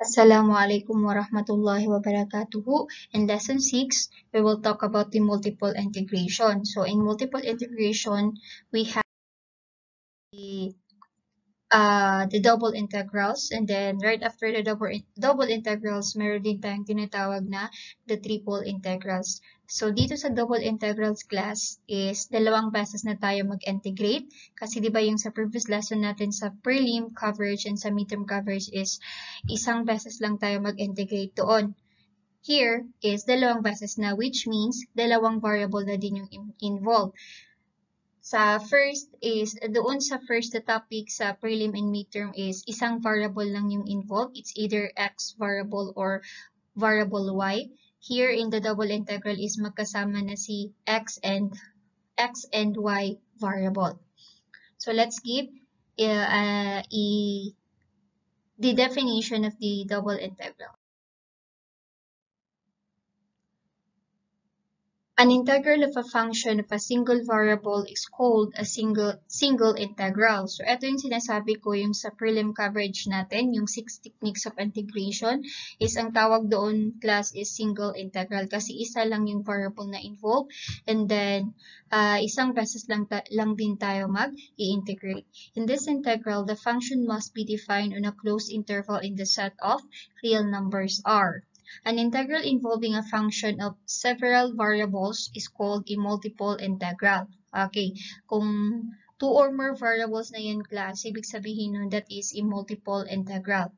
Assalamualaikum warahmatullahi wabarakatuh. In lesson 6, we will talk about the multiple integration. So in multiple integration, we have the double integrals, and then right after the double integrals, meron din tayong tinatawag na the triple integrals. So dito sa double integrals class is dalawang beses na tayo mag-integrate kasi di ba yung sa previous lesson natin sa prelim coverage and sa midterm coverage is isang beses lang tayo mag-integrate doon. Here is dalawang beses na, which means dalawang variable na din yung involved. Sa first is, doon sa first na topic sa prelim and midterm is isang variable lang yung involved. It's either x variable or variable y. Here in the double integral is magkasama na si x and y variable. So let's give the definition of the double integral. An integral of a function of a single variable is called a single integral. So, ito yung sinasabi ko yung sa prelim coverage natin, yung 6 techniques of integration, is ang tawag doon class is single integral kasi isa lang yung variable na involved, and then isang beses lang din tayo mag-i-integrate. In this integral, the function must be defined on a closed interval in the set of real numbers R. An integral involving a function of several variables is called a multiple integral. Okay, kung 2 or more variables na yan class, ibig sabihin nun that is a multiple integral.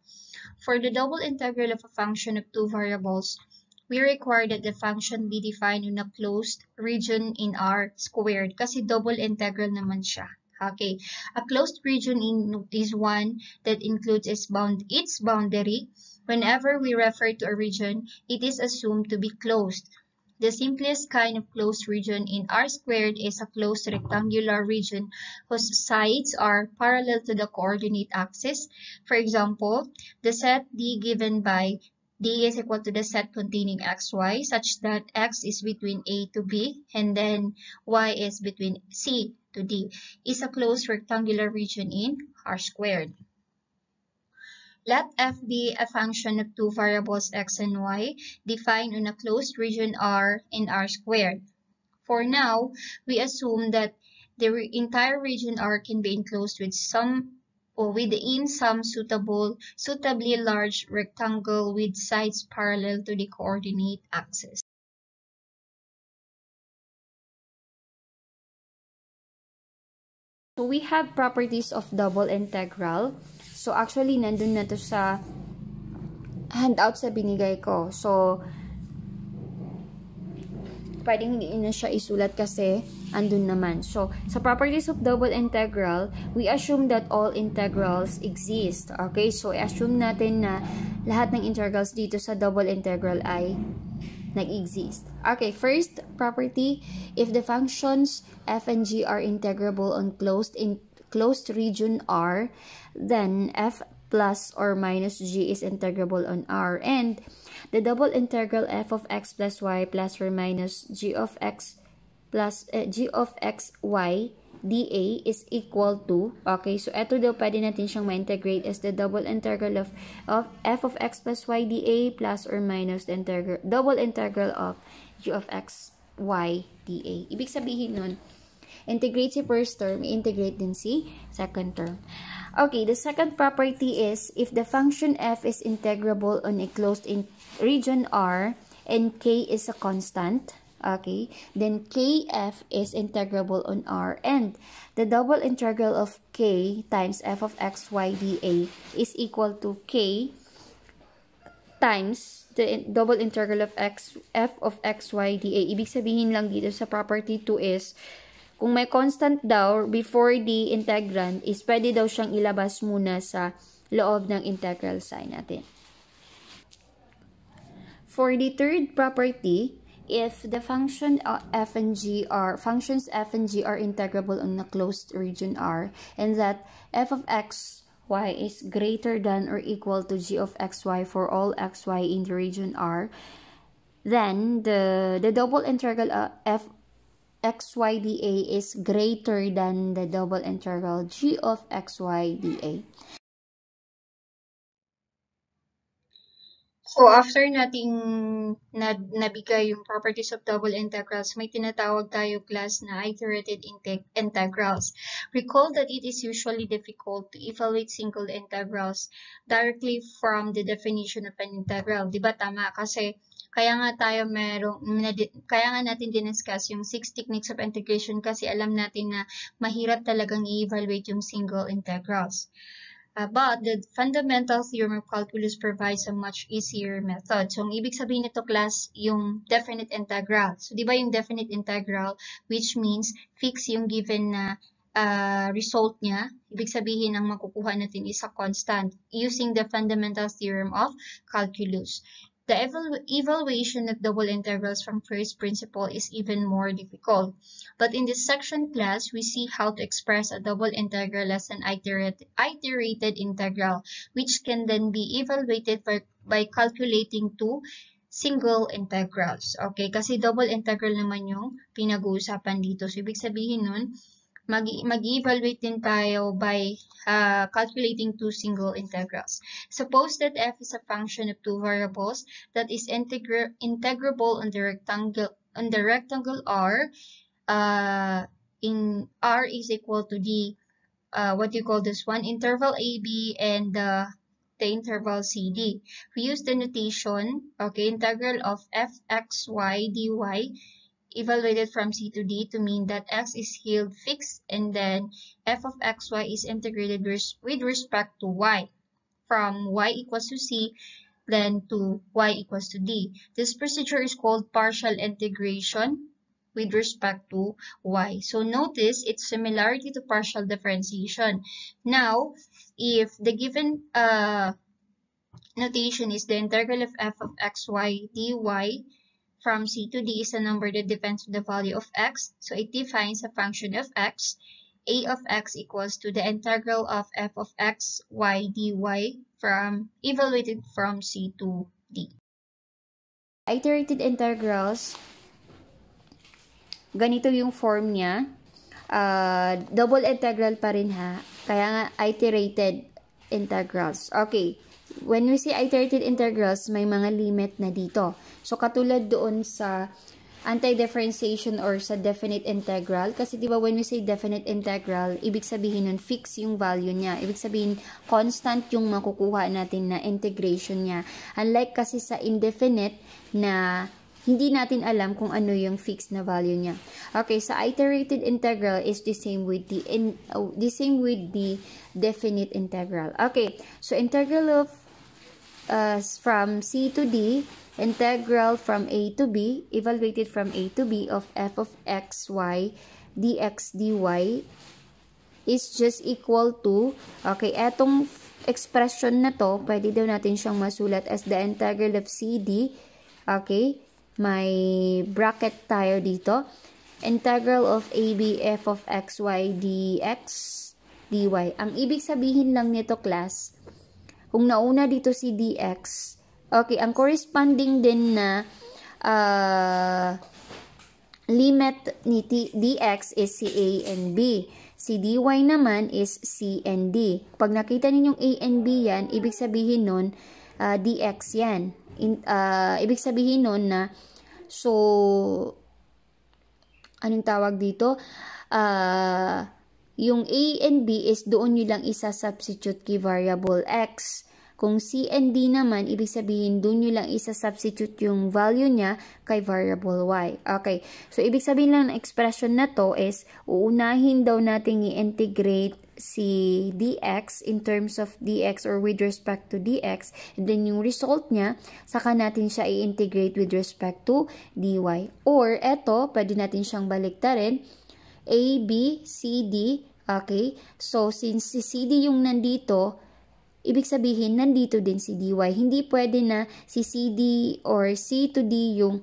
For the double integral of a function of 2 variables, we require that the function be defined in a closed region in R squared kasi double integral naman siya. Okay, a closed region is one that includes its boundary. Whenever we refer to a region, it is assumed to be closed. The simplest kind of closed region in R squared is a closed rectangular region whose sides are parallel to the coordinate axis. For example, the set D given by D is equal to the set containing xy such that x is between A to B and then y is between C to D is a closed rectangular region in R squared. Let f be a function of 2 variables x and y defined on a closed region R in R squared. For now, we assume that the entire region R can be enclosed with some suitably large rectangle with sides parallel to the coordinate axis. So we have properties of double integral. So actually nandun na to sa handout sa binigay ko. So pwedeng hindi na siya isulat kasi andun naman. So sa properties of double integral, we assume that all integrals exist. Okay? So i-assume natin na lahat ng integrals dito sa double integral ay nag-exist. Okay, first property, if the functions f and g are integrable on closed region R, then f plus or minus g is integrable on R, and the double integral f of x plus y plus or minus g of x plus g of x y dA is equal to, okay, so ito daw pwede natin siyang ma-integrate as the double integral of f of x plus y dA plus or minus the double integral of g of x y dA. Ibig sabihin nun, integrate si first term, integrate din si second term. Okay, the second property is if the function f is integrable on a closed region R and k is a constant, okay, then kf is integrable on R, and the double integral of k times f of x y dA is equal to k times the double integral of f of x y dA. Ibig sabihin lang dito sa property 2 is kung may constant daw before the integrand is pwede daw siyang ilabas muna sa loob ng integral sign natin. For the third property, if the functions f and g are integrable on a closed region R, and that f of x y is greater than or equal to g of xy for all xy in the region R, then the double integral f xy dA is greater than the double integral g of xy dA. So, after nating nabigay yung properties of double integrals, may tinatawag tayo class na iterated integrals. Recall that it is usually difficult to evaluate single integrals directly from the definition of an integral. Diba tama? Kasi kaya nga natin diniscuss yung 6 techniques of integration kasi alam natin na mahirap talagang i-evaluate yung single integrals. But the fundamental theorem of calculus provides a much easier method. So, ang ibig sabihin nito class, yung definite integral. So, di ba yung definite integral, which means fix yung given na result niya. Ibig sabihin, ang makukuha natin is a constant using the fundamental theorem of calculus. The evaluation of double integrals from first principle is even more difficult. But in this section class, we see how to express a double integral as an iterated integral, which can then be evaluated by calculating two single integrals. Okay, kasi double integral naman yung pinag-uusapan dito. So, ibig sabihin nun, mag-evaluate din tayo by calculating two single integrals. Suppose that f is a function of two variables that is integrable on the rectangle R. In R is equal to the what you call this one, interval AB and the interval CD. We use the notation, okay, integral of fxy dy evaluated from C to D to mean that x is held fixed and then f of xy is integrated with respect to y from y equals to C then to y equals to D. This procedure is called partial integration with respect to y. So notice its similarity to partial differentiation. Now, if the given notation is the integral of f of xy dy from C to D is a number that depends on the value of x. So it defines a function of x. A of x equals to the integral of f of x y dy evaluated from C to D. Iterated integrals, ganito yung form niya. Double integral pa rin ha. Kaya nga iterated integrals. Okay. When we say iterated integrals, may mga limit na dito. So, katulad doon sa anti-differentiation or sa definite integral. Kasi diba when we say definite integral, ibig sabihin nun fix yung value niya. Ibig sabihin constant yung makukuha natin na integration niya. Unlike kasi sa indefinite na hindi natin alam kung ano yung fixed na value niya. Okay, sa iterated integral is the same with the definite integral. Okay, so integral of from C to D, integral from A to B, evaluated from A to B of f of x, y, dx, dy is just equal to, okay, etong expression na to, pwede daw natin siyang masulat as the integral of CD, okay, may bracket tayo dito, integral of AB f of x, y, dx, dy. Ang ibig sabihin lang nito class, kung nauna dito si dx, okay, ang corresponding din na limit ni dx is si a and b. Si dy naman is c and d. Pag nakita ninyong a and b yan, ibig sabihin nun, dx yan. Ibig sabihin nun na, so, anong tawag dito? Yung a and b is doon nyo lang isa-substitute kay variable x. Kung c and d naman, ibig sabihin doon nyo lang isa-substitute yung value niya kay variable y. Okay. So, ibig sabihin lang ng expression na to is, uunahin daw natin i-integrate si dx in terms of dx or with respect to dx. And then, yung result niya, saka natin siya i-integrate with respect to dy. Or, eto, pwede natin siyang baliktarin. A, B, C, D, okay? So, since si CD yung nandito, ibig sabihin, nandito din si dy. Hindi pwede na si CD or C to D yung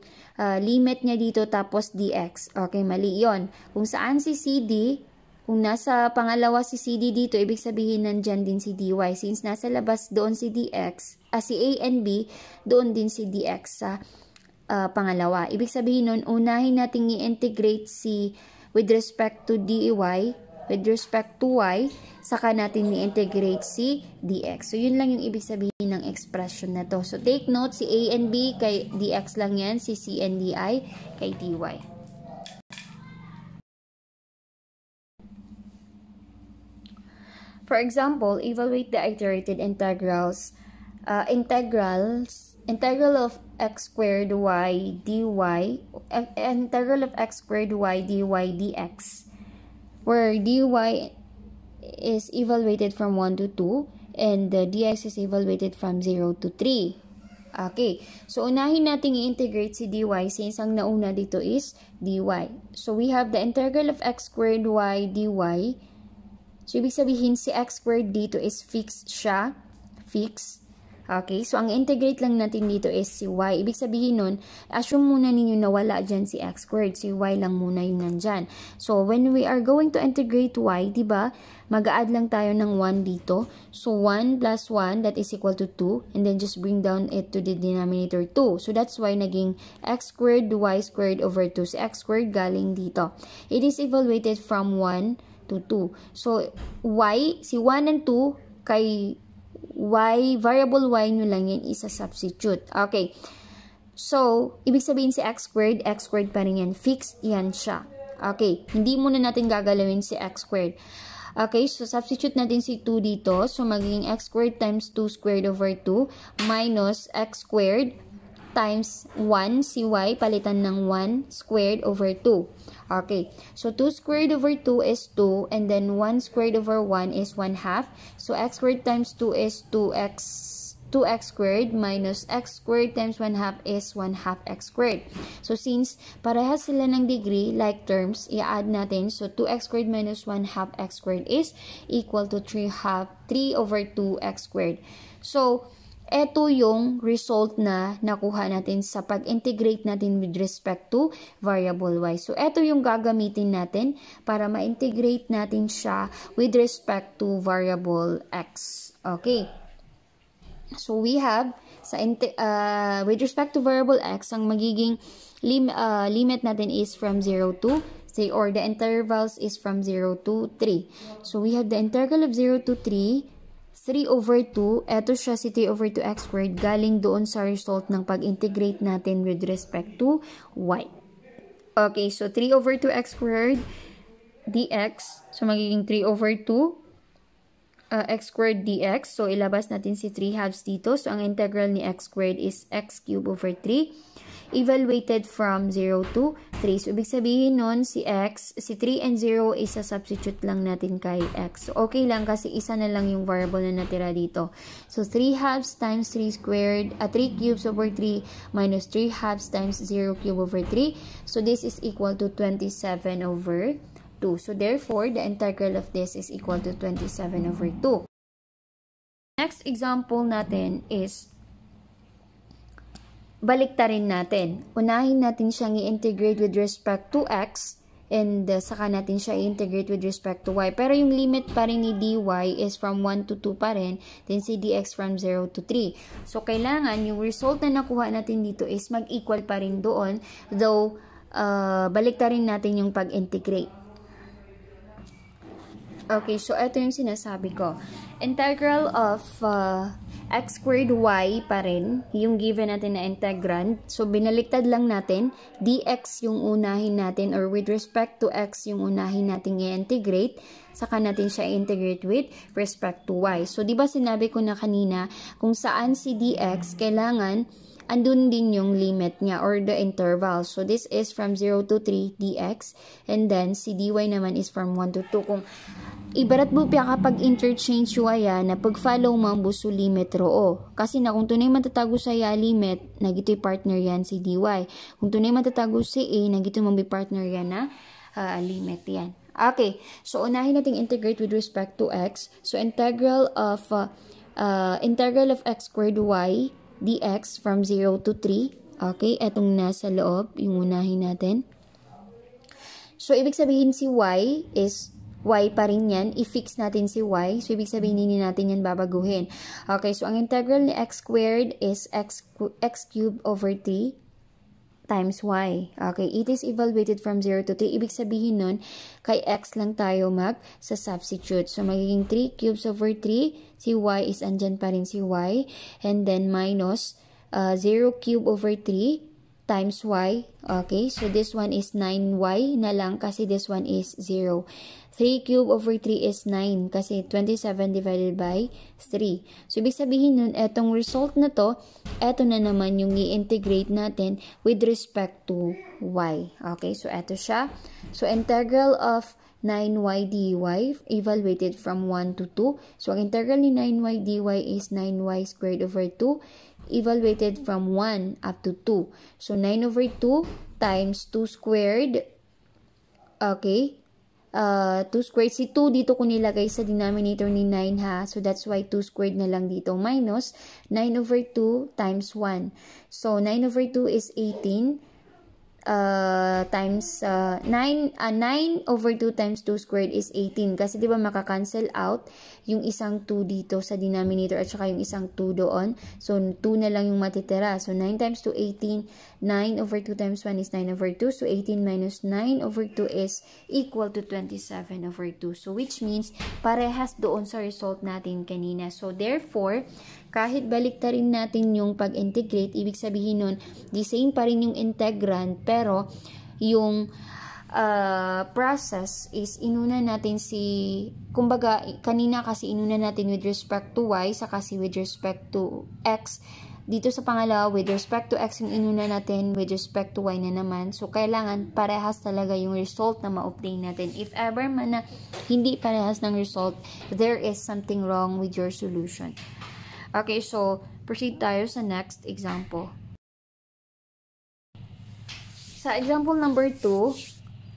limit niya dito tapos dx. Okay, mali yon. Kung saan si CD, kung nasa pangalawa si CD dito, ibig sabihin nandyan din si dy. Since nasa labas doon si dx, si A and B, doon din si dx sa pangalawa. Ibig sabihin nun, unahin natin i-integrate si with respect to dy, with respect to y, saka natin i-integrate si dx. So, yun lang yung ibig sabihin ng expression na to. So, take note, si a and b kay dx lang yan, si c and di kay dy. For example, evaluate the iterated integrals. Integral of x squared y dy, integral of x squared y dy dx, where dy is evaluated from 1 to 2 and the dx is evaluated from 0 to 3. Okay, so unahin natin i-integrate si dy since ang nauna dito is dy. So we have the integral of x squared y dy. So, ibig sabihin, si x squared dito is fixed siya. Fixed. Okay, so ang integrate lang natin dito is si y. Ibig sabihin nun, assume muna ninyo na wala dyan si x squared. Si y lang muna yung nandyan. So, when we are going to integrate y, diba, mag-add lang tayo ng 1 dito. So, 1 plus 1, that is equal to 2. And then, just bring down it to the denominator 2. So, that's why naging x squared y squared over 2. Si x squared galing dito. It is evaluated from 1 to 2. So, y, si 1 and 2, kay y, variable y nyo lang yan, isa substitute. Okay. So, ibig sabihin si x squared pa rin yan. Fixed yan siya. Okay. Hindi muna natin gagalawin si x squared. Okay. So, substitute natin si 2 dito. So, magiging x squared times 2 squared over 2 minus x squared times 1, si y, palitan ng 1 squared over 2. Okay, so 2 squared over 2 is 2, and then 1 squared over 1 is 1 half. So, x squared times 2 is 2x squared minus x squared times 1 half is 1 half x squared. So, since parehas sila ng degree, like terms, i-add natin. So, 2x squared minus 1 half x squared is equal to 3 over 2x squared. So, ito yung result na nakuha natin sa pag-integrate natin with respect to variable y. So, ito yung gagamitin natin para ma-integrate natin siya with respect to variable x. Okay. So, we have, with respect to variable x, ang magiging limit natin is from 0 to, or the intervals is from 0 to 3. So, we have the integral of 0 to 3, 3 over 2, eto siya si 3 over 2x squared, galing doon sa result ng pag-integrate natin with respect to y. Okay, so 3 over 2x squared dx, so magiging 3 over 2 x squared dx, so ilabas natin si 3 halves dito, so ang integral ni x squared is x cubed over 3, evaluated from 0 to 3. So, ibig sabihin nun, si 3 and 0, isa substitute lang natin kay x. So, okay lang kasi isa na lang yung variable na natira dito. So, 3 halves times 3 squared, 3 cubes over 3 minus 3 halves times 0 cube over 3. So, this is equal to 27 over 2. So, therefore, the integral of this is equal to 27 over 2. Next example natin is baliktarin natin. Unahin natin siyang i-integrate with respect to x and saka natin siya i-integrate with respect to y. Pero yung limit pa rin ni dy is from 1 to 2 pa rin, then si dx from 0 to 3. So, kailangan yung result na nakuha natin dito is mag-equal pa rin doon, though baliktarin natin yung pag-integrate. Okay, so ito yung sinasabi ko. Integral of x squared y pa rin, yung given natin na integrand. So, binaliktad lang natin, dx yung unahin natin, or with respect to x yung unahin natin i-integrate, saka natin siya i-integrate with respect to y. So, di ba sinabi ko na kanina, kung saan si dx, kailangan andun din yung limit niya or the interval. So, this is from 0 to 3 dx, and then si dy naman is from 1 to 2. Kung ibarat mo piya kapag interchange yung aya na pag-follow mo ang buso limit roo. Kasi na kung tunay matatago sa ya limit, nagito'y partner yan si dy. Kung tunay matatago si a, nagito mong partner yan na limit yan. Okay, so unahin natin integrate with respect to x. So integral of x squared y dx from 0 to 3. Okay, etong nasa loob, yung unahin natin. So ibig sabihin si y is y pa rin yan, i-fix natin si y. So, ibig sabihin, hindi natin yan babaguhin. Okay, so ang integral ni x squared is x cubed over 3. times y. Okay, it is evaluated from 0 to 3. Ibig sabihin nun, kay x lang tayo sa substitute. So, magiging 3 cubes over 3. Si y is andyan pa rin si y. And then, minus 0 cube over 3 times y. Okay, so this one is 9y na lang kasi this one is 0. 3 cube over 3 is 9 kasi 27 divided by 3. So, ibig sabihin nun, etong result na to, eto na naman yung i-integrate natin with respect to y. Okay, so eto siya. So, integral of 9y dy evaluated from 1 to 2. So, ang integral ni 9y dy is 9y squared over 2 evaluated from 1 up to 2. So, 9 over 2 times 2 squared. Okay. 2 squared. Si 2 dito ko nilagay sa denominator ni 9 ha. So, that's why 2 squared na lang dito. Minus 9 over 2 times 1. So, 9 over 2 is 18. Times 9 over 2 times 2 squared is 18. Kasi di ba makakancel out yung isang 2 dito sa denominator at saka yung isang 2 doon. So, 2 na lang yung matitira. So, 9 times 2, 18. 9 over 2 times 1 is 9 over 2. So, 18 minus 9 over 2 is equal to 27 over 2. So, which means, parehas doon sa result natin kanina. So, therefore, kahit baliktarin natin yung pag-integrate, ibig sabihin nun, the same pa rin yung integrand, pero yung process is inuna natin kumbaga, kanina kasi inuna natin with respect to y, sa kasi with respect to x. Dito sa pangalawa, with respect to x yung inuna natin, with respect to y na naman. So, kailangan parehas talaga yung result na ma-obtain natin. If ever man na hindi parehas ng result, there is something wrong with your solution. Okay, so, proceed tayo sa next example. Sa example number 2,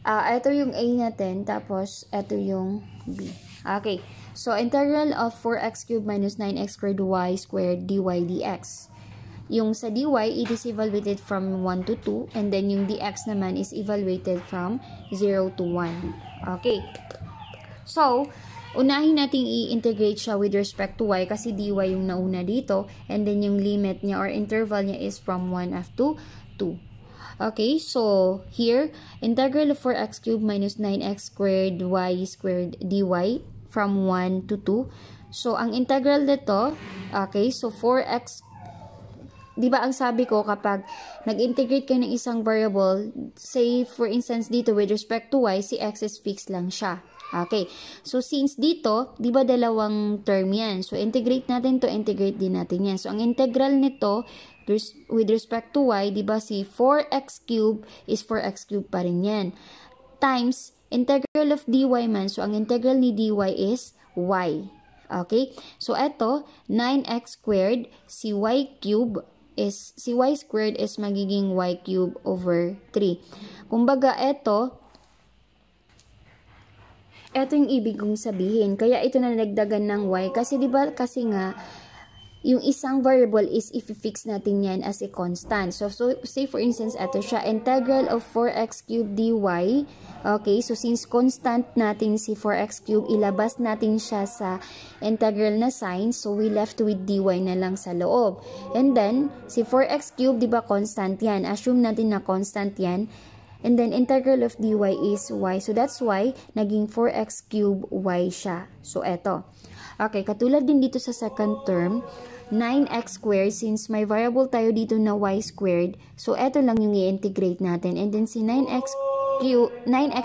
ito yung A natin, tapos ito yung B. Okay, so, integral of 4x cubed minus 9x squared y squared dy dx. Yung sa dy, it is evaluated from 1 to 2, and then yung dx naman is evaluated from 0 to 1. Okay, so, unahin nating i-integrate siya with respect to y kasi dy yung nauna dito, and then yung limit niya or interval niya is from 1 up to 2. Okay, so here, integral of 4x cubed minus 9x squared y squared dy from 1 to 2. So, ang integral nito, okay, so 4x, di ba ang sabi ko kapag nag-integrate ka ng isang variable, say for instance dito with respect to y, si x is fixed lang siya. Okay, so since dito, di ba dalawang term yan? So, integrate natin to, integrate din natin yan. So, ang integral nito, with respect to y, di ba si 4x cube is 4x cube pa rin yan. Times, integral of dy man, so ang integral ni dy is y. Okay, so eto, 9x squared, si y squared is magiging y cube over 3. Kumbaga, eto yung ibig kong sabihin. Kaya ito na nagdagan ng y. Kasi diba, kasi nga, yung isang variable is i-fix natin yan as a constant. So say for instance, ito siya, integral of 4x cubed dy. Okay, so since constant natin si 4x cubed, ilabas natin siya sa integral na sign. So we left with dy na lang sa loob. And then, si 4x cubed, diba constant yan? Assume natin na constant yan. And then, integral of dy is y. So, that's why, naging 4x cubed y siya. So, eto. Okay, katulad din dito sa second term, 9x squared, since may variable tayo dito na y squared, so, eto lang yung i-integrate natin. And then, si 9x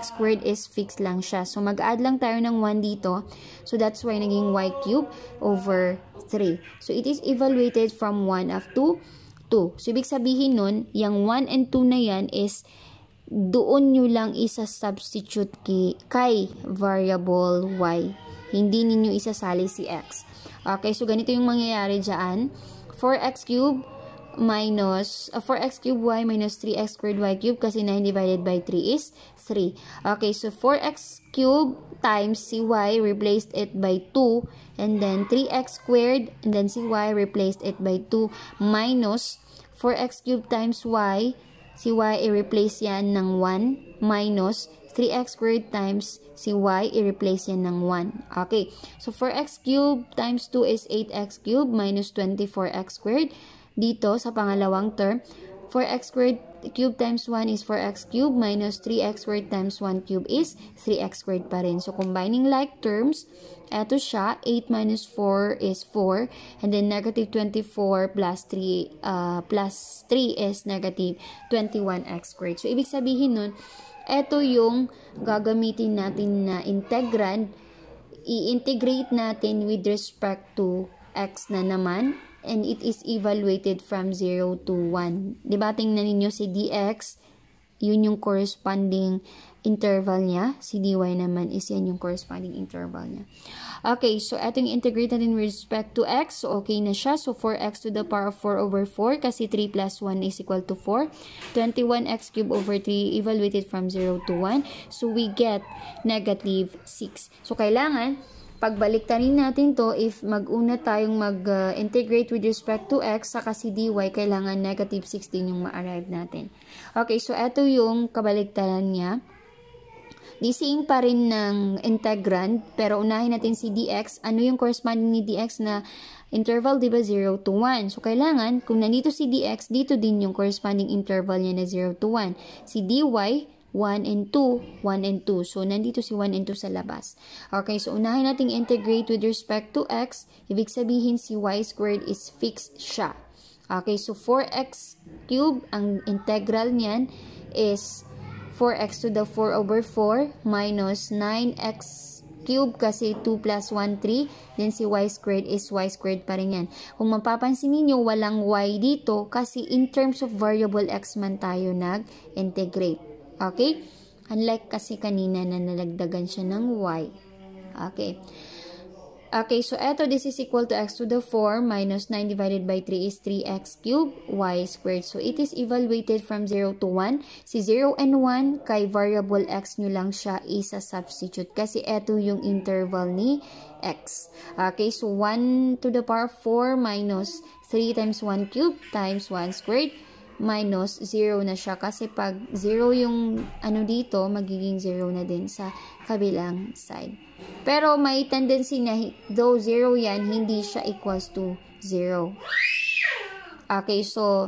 squared is fixed lang siya. So, mag-add lang tayo ng 1 dito. So, that's why naging y cubed over 3. So, it is evaluated from 1 up to 2. So, ibig sabihin nun, yung 1 and 2 na yan is doon nyo lang isa-substitute kay variable y. Hindi ninyo isasali si x. Okay, so ganito yung mangyayari dyan. 4x cubed minus 4x cubed y minus 3x squared y cubed kasi 9 divided by 3 is 3. Okay, so 4x cubed times si y replaced it by 2, and then 3x squared, and then si y replaced it by 2 minus 4x cubed times y, si y i-replace yan ng 1 minus 3x squared times si y i-replace yan ng 1. Okay, so 4x cubed times 2 is 8x cubed minus 24x squared. Dito sa pangalawang term, 4x squared cube times 1 is 4x cube minus 3x squared times 1 cube is 3x squared pa rin. So, combining like terms, eto siya, 8 minus 4 is 4, and then negative 24 plus 3 is negative 21x squared. So, ibig sabihin nun, eto yung gagamitin natin na integrand, i-integrate natin with respect to x na naman, and it is evaluated from 0 to 1. Diba, tingnan ninyo si dx, yun yung corresponding interval niya. Si dy naman is yan yung corresponding interval niya. Okay, so ito yung integrate natin with respect to x. So, okay na siya. So, 4x to the power of 4 over 4 kasi 3 plus 1 is equal to 4. 21x cubed over 3 evaluated from 0 to 1. So, we get negative 6. So, kailangan pagbaliktarin natin to, if mag-una tayong mag-integrate with respect to x, saka si dy, kailangan negative 16 yung ma-arrive natin. Okay, so ito yung kabaliktaran niya. The same pa rin ng integrand, pero unahin natin si dx. Ano yung corresponding ni dx na interval, diba? 0 to 1. So, kailangan, kung nandito si dx, dito din yung corresponding interval niya na 0 to 1. Si dy, 1 and 2, 1 and 2. So, nandito si 1 and 2 sa labas. Okay, so unahin nating integrate with respect to x. Ibig sabihin si y squared is fixed siya. Okay, so 4x cube, ang integral niyan is 4x to the 4 over 4 minus 9x cube kasi 2 plus 1, 3. Then si y squared is y squared pa rin yan. Kung mapapansin niyo walang y dito kasi in terms of variable x man tayo nag-integrate. Okay? Unlike kasi kanina na nalagdagan siya ng y. Okay. Okay, so eto, this is equal to x to the 4 minus 9 divided by 3 is 3x cubed y squared. So, it is evaluated from 0 to 1. Si 0 and 1, kay variable x nyo lang siya isa-substitute. Kasi eto yung interval ni x. Okay, so 1 to the power 4 minus 3 times 1 cubed times 1 squared minus 0 na siya. Kasi pag 0 yung ano dito, magiging 0 na din sa kabilang side. Pero may tendency na though 0 yan, hindi siya equals to 0. Okay, so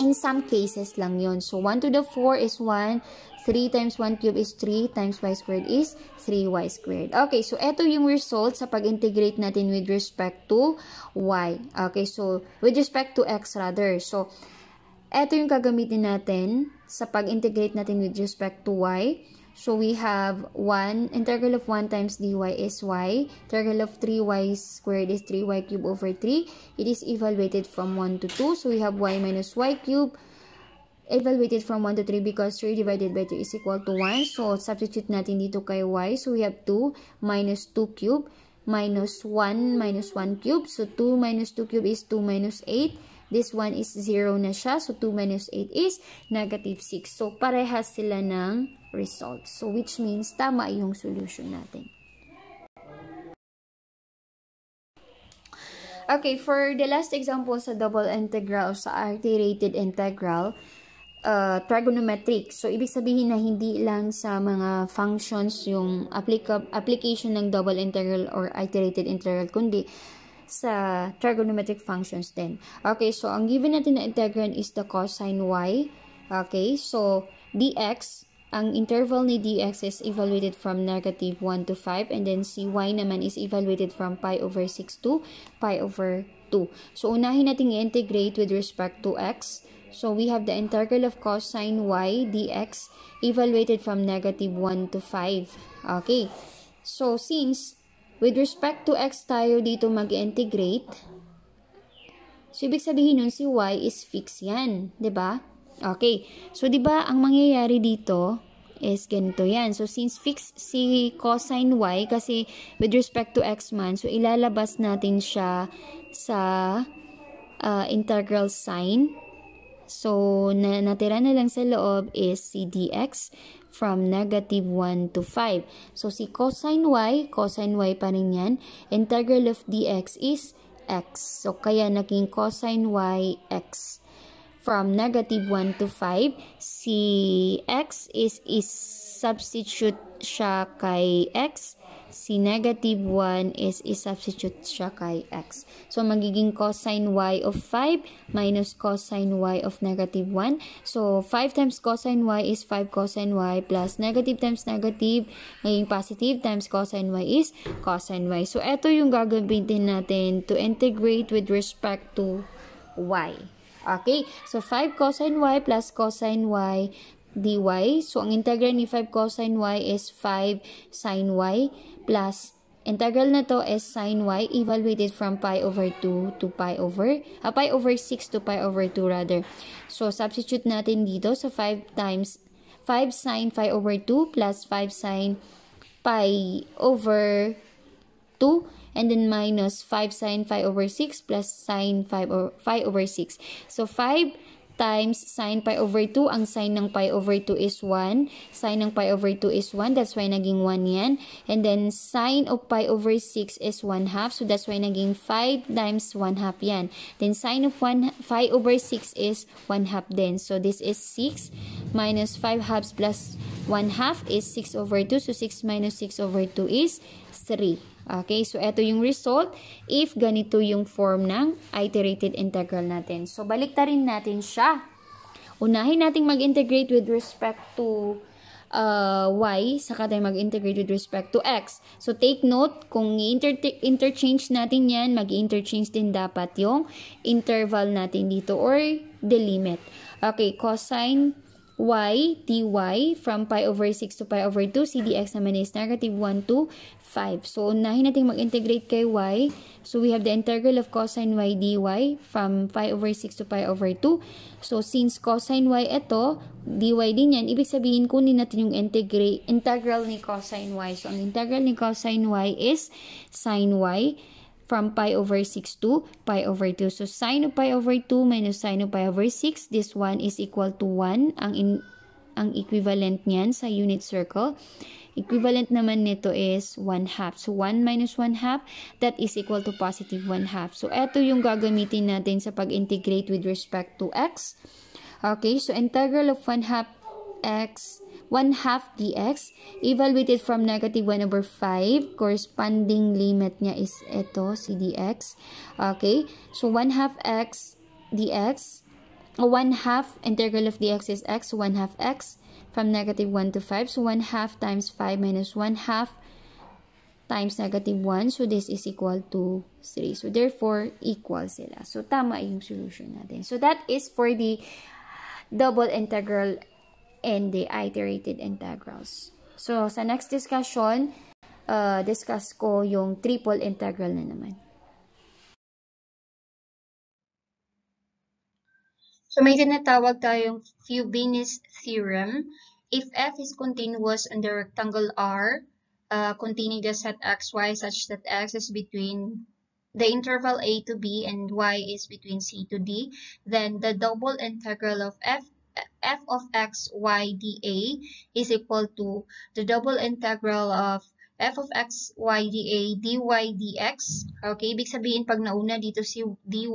in some cases lang yon. So 1 to the 4 is 1. 3 times 1 cube is 3 times y squared is 3y squared. Okay, so eto yung result sa pag-integrate natin with respect to y. Okay, so with respect to x rather. So eto yung gagamitin natin sa pag-integrate natin with respect to y. So, we have 1, integral of 1 times dy is y. Integral of 3y squared is 3y cubed over 3. It is evaluated from 1 to 2. So, we have y minus y cubed evaluated from 1 to 3 because 3 divided by 3 is equal to 1. So, substitute natin dito kay y. So, we have 2 minus 2 cubed minus 1 cubed. So, 2 minus 2 cubed is 2 minus 8. This one is 0 na siya. So, 2 minus 8 is negative 6. So, parehas sila ng results. So, which means tama yung solution natin. Okay, for the last example sa double integral, sa iterated integral, trigonometric. So, ibig sabihin na hindi lang sa mga functions yung application ng double integral or iterated integral, kundi sa trigonometric functions din. Okay, so ang given natin na integrand is the cosine y. Okay, so dx, ang interval ni dx is evaluated from negative 1 to 5, and then si y naman is evaluated from pi over 6 to pi over 2. So unahin natin i-integrate with respect to x. So we have the integral of cosine y dx evaluated from negative 1 to 5. Okay, so since with respect to x tayo dito mag-integrate, so ibig sabihin nun si y is fixed yan, 'di ba? Okay, so 'di ba ang mangyayari dito is ganito yan. So since fixed si cosine y, kasi with respect to x man, so ilalabas natin siya sa integral sign. So natira na lang sa loob is si dx from negative 1 to 5. So, si cosine y pa rin yan. Integral of dx is x. So, kaya naging cosine y x. From negative 1 to 5, si x is substitute siya kay x. si negative 1 is i-substitute siya kay x. So, magiging cosine y of 5 minus cosine y of negative 1. So, 5 times cosine y is 5 cosine y plus negative times negative, magiging positive times cosine y is cosine y. So, ito yung gagamitin natin to integrate with respect to y. Okay? So, 5 cosine y plus cosine y dy. So, ang integral ni 5 cosine y is 5 sin y plus integral na to is sin y evaluated from pi over 2 to pi over 6 to pi over 2 rather. So, substitute natin dito sa 5 times 5 sin pi over 2 plus 5 sin pi over 2 and then minus 5 sin pi over 6 plus sin pi over 6. So, 5 times sin pi over 2. Ang sin ng pi over 2 is 1. Sin ng pi over 2 is 1. That's why naging 1 yan. And then, sin of pi over 6 is 1 half. So, that's why naging 5 times 1 half yan. Then, sin of pi over 6 is 1 half din. So, this is 6 minus 5 halves plus 1 half is 6 over 2. So, 6 minus 6 over 2 is 3. Okay, so ito yung result if ganito yung form ng iterated integral natin. So, baliktarin natin siya. Unahin nating mag-integrate with respect to y, saka tayo mag-integrate with respect to x. So, take note, kung interchange natin yan, mag-interchange din dapat yung interval natin dito or the limit. Okay, cosine y dy from pi over 6 to pi over 2, si dx naman is negative 1 to 5. So, unahin natin mag-integrate kay y. So, we have the integral of cosine y dy from pi over 6 to pi over 2. So, since cosine y ito, dy din yan, ibig sabihin kunin natin yung integral ni cosine y. So, ang integral ni cosine y is sin y from pi over 6 to pi over 2. So, sin of pi over 2 minus sin of pi over 6, this one is equal to 1. Ang equivalent niyan sa unit circle. Equivalent naman nito is 1 half. So, 1 minus 1 half, that is equal to positive 1 half. So, ito yung gagamitin natin sa pag-integrate with respect to x. Okay, so integral of 1 half x 1 half dx, evaluated from negative 1 over 5, corresponding limit niya is ito, si dx. Okay, so 1 half x dx, 1 half integral of dx is x, 1 half x from negative 1 to 5. So, 1 half times 5 minus 1 half times negative 1. So, this is equal to 3. So, therefore, equal sila. So, tama yung solution natin. So, that is for the double integral and the iterated integrals. So, sa next discussion, discuss ko yung triple integral na naman. So, may tinatawag tayong Fubini's theorem. If f is continuous on the rectangle R, containing the set xy such that x is between the interval a to b and y is between c to d, then the double integral of f of x y dA is equal to the double integral of f of x y dA dy dx. Okay, ibig sabihin pag nauna dito si dy,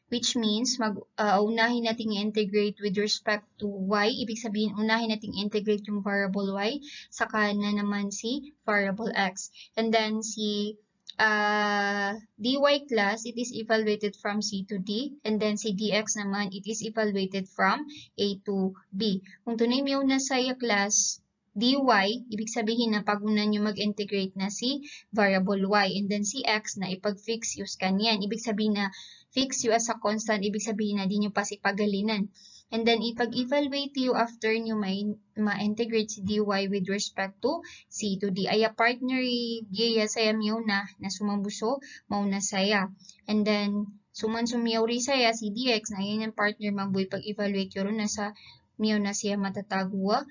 which means unahin natin i-integrate with respect to y. Ibig sabihin, unahin natin i-integrate yung variable y, saka na naman si variable x. And then si dy class, it is evaluated from c to d. And then si dx naman, it is evaluated from a to b. Kung tunay mo na sa class, dy, ibig sabihin na pag-unan nyo mag-integrate na si variable y. And then si x na ipag-fix use kanyan. Ibig sabihin na fix you as a constant, ibig sabihin na di nyo pa si pagalinan. And then, ipag-evaluate you after nyo ma-integrate si dy with respect to c to d. Aya partner gaya saya miyaw na sumambuso, mauna saya. And then, suman sumiyaw ri saya si dx na yan yung partner magboy pag-evaluate yun na sa miyaw na siya matatagwa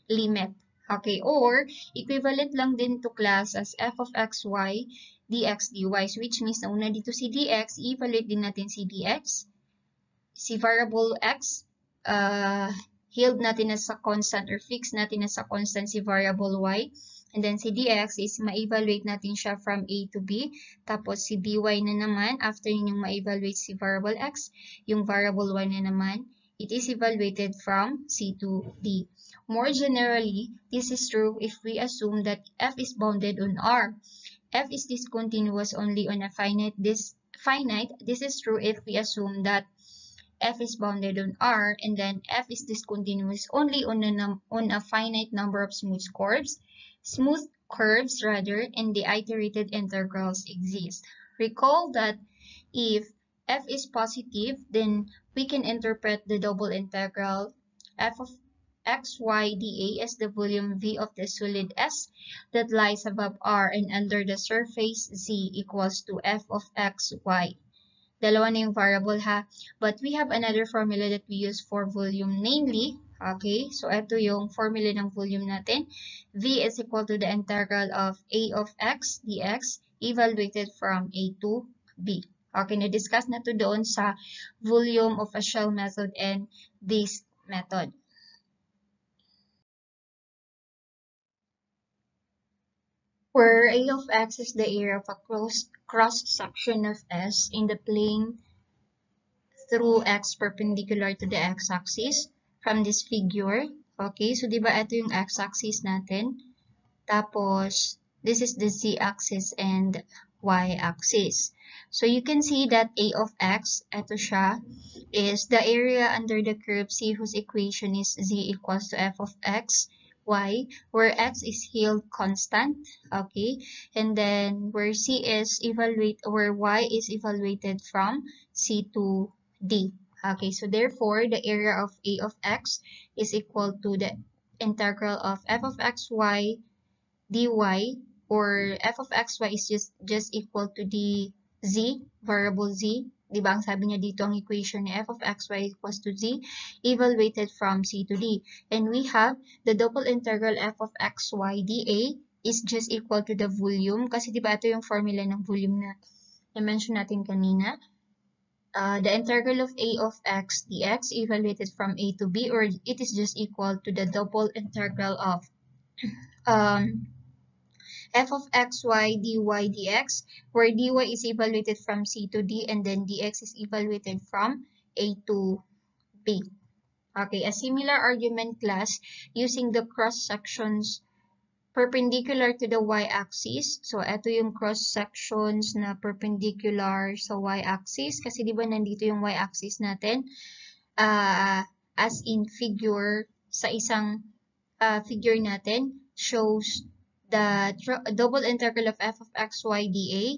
limit. Okay, or equivalent lang din to class as f of xy dx dy, which means na una dito si dx, i-evaluate din natin si dx. Si variable x, held natin as a constant or fix natin as a constant si variable y. And then si dx is ma-evaluate natin siya from a to b. Tapos si dy na naman, after yung ma-evaluate si variable x, yung variable y na naman, it is evaluated from c to d. More generally, this is true if we assume that f is bounded on R. F is discontinuous only on a finite. This is true if we assume that f is bounded on R, and then f is discontinuous only on a finite number of smooth curves, and the iterated integrals exist. Recall that if f is positive, then we can interpret the double integral f of xy dA as the volume V of the solid S that lies above R and under the surface Z equals to f of xy. Dalawa na yung variable ha. But we have another formula that we use for volume, namely, okay, so ito yung formula ng volume natin. V is equal to the integral of A of x dx evaluated from A to B. Okay, na-discuss na to doon sa volume of a shell method and this method. Where A of x is the area of a cross-section of S in the plane through x perpendicular to the x-axis from this figure. Okay, so diba ito yung x-axis natin. Tapos, this is the z-axis and y-axis. So you can see that A of x, ito siya, is the area under the curve C whose equation is z equals to f of x, y, where x is held constant, okay, and then where where y is evaluated from C to D. Okay, so therefore the area of A of x is equal to the integral of f of xy dy, or f of xy is just equal to the z, variable z. Diba ang sabi niya dito ang equation ni f of xy equals to z evaluated from C to D. And we have the double integral f of xy dA is just equal to the volume. Kasi diba ito yung formula ng volume na i-mention natin kanina. The integral of A of x dx evaluated from A to B, or it is just equal to the double integral of f of xy dy dx, where dy is evaluated from C to D and then dx is evaluated from A to B. Okay, a similar argument class using the cross-sections perpendicular to the y-axis. So, ito yung cross-sections na perpendicular sa y-axis. Kasi di ba nandito yung y-axis natin? As in figure, sa isang figure natin, shows the double integral of f of xy dA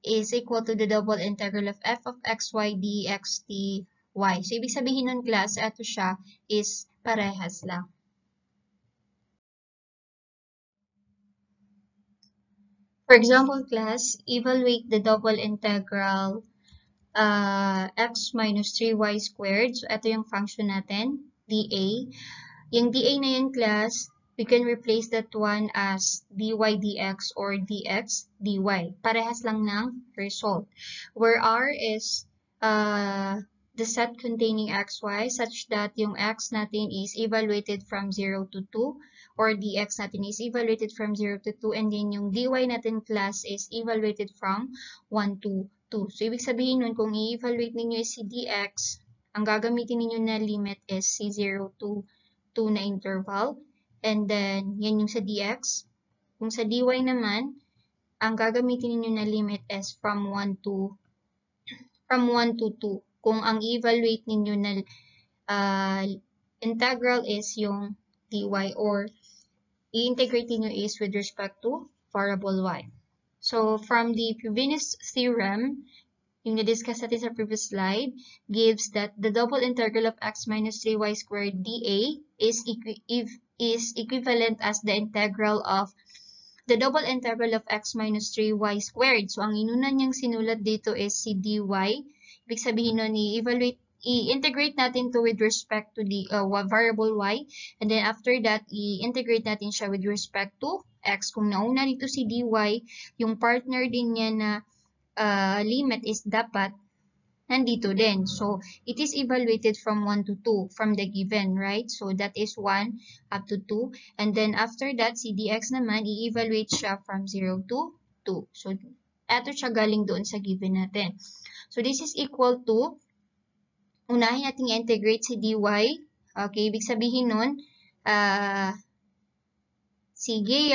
is equal to the double integral of f of xy dx dy. So, ibig sabihin nun class, ito siya is parehas lang. For example, class, evaluate the double integral x minus 3y squared. So, ito yung function natin, dA. Yung dA na yun, class, we can replace that one as dy dx or dx dy. Parehas lang ng result. Where R is the set containing xy such that yung x natin is evaluated from 0 to 2, or dx natin is evaluated from 0 to 2, and then yung dy natin, class, is evaluated from 1 to 2. So, ibig sabihin nun, kung i-evaluate ninyo is si dx, ang gagamitin ninyo na limit is si 0 to 2 na interval. And then, yan yung sa dx. Kung sa dy naman, ang gagamitin ninyo na limit is from 1 to 2. Kung ang evaluate ninyo na integral is yung dy, or i-integrate ninyo is with respect to variable y. So, from the Frobenius theorem, yung na-discuss natin sa previous slide, gives that the double integral of x minus 3y squared dA is equivalent as the integral of the double integral of x minus 3y squared. So, ang inuna niyang sinulat dito is si dy. Ibig sabihin nun, i-integrate natin to with respect to the variable y. And then, after that, i-integrate natin siya with respect to x. Kung nauna dito si dy, yung partner din niya na limit is dapat nandito din. So, it is evaluated from 1 to 2 from the given, right? So, that is 1 up to 2. And then, after that, si dx naman, i-evaluate siya from 0 to 2. So, eto siya galing doon sa given natin. So, this is equal to, unahin natin i-integrate si dy. Okay, ibig sabihin nun, sige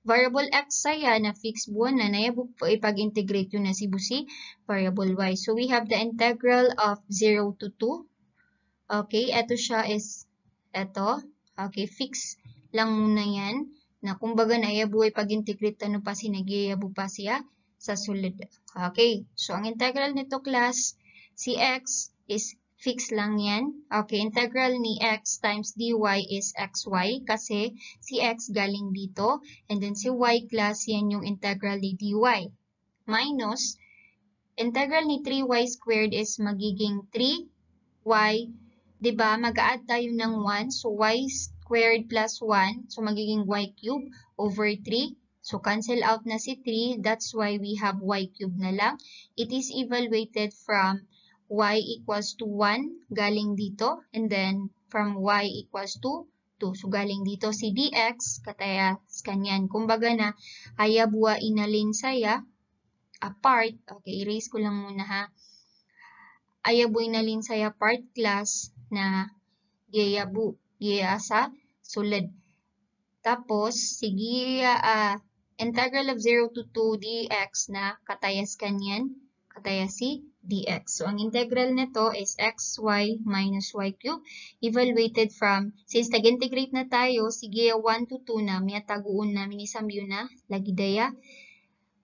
variable x saya na fixed buwan na nayabog po ipag-integrate yun na si busi variable y. So we have the integral of 0 to 2. Okay, ito siya is ito. Okay, fix lang muna yan. Na kumbaga nayabog ipag-integrate ano pa sinagiyabo pa siya sa sulod. Okay, so ang integral nito class si x is fix lang yan. Okay, integral ni x times dy is xy kasi si x galing dito. And then si y class, yan yung integral ni dy. Minus, integral ni 3y squared is magiging 3y. Diba, mag-a-add tayo ng 1. So, y squared plus 1. So, magiging y cube over 3. So, cancel out na si 3. That's why we have y cube na lang. It is evaluated from y equals to 1 galing dito, and then from y equals to 2. So, galing dito si dx, kataya kanyan. Kumbaga na, ayabwa inalin saya, apart, okay, erase ko lang muna ha. Ayabwa inalin saya part class na giyabu, sa sulod. Tapos, sige, integral of 0 to 2 dx na katayas kanyan, katayas si dx. So, ang integral nito is xy minus y cube evaluated from, since tag-integrate na tayo, sige 1 to 2 na, may taguon namin isambyo na, lagi daya.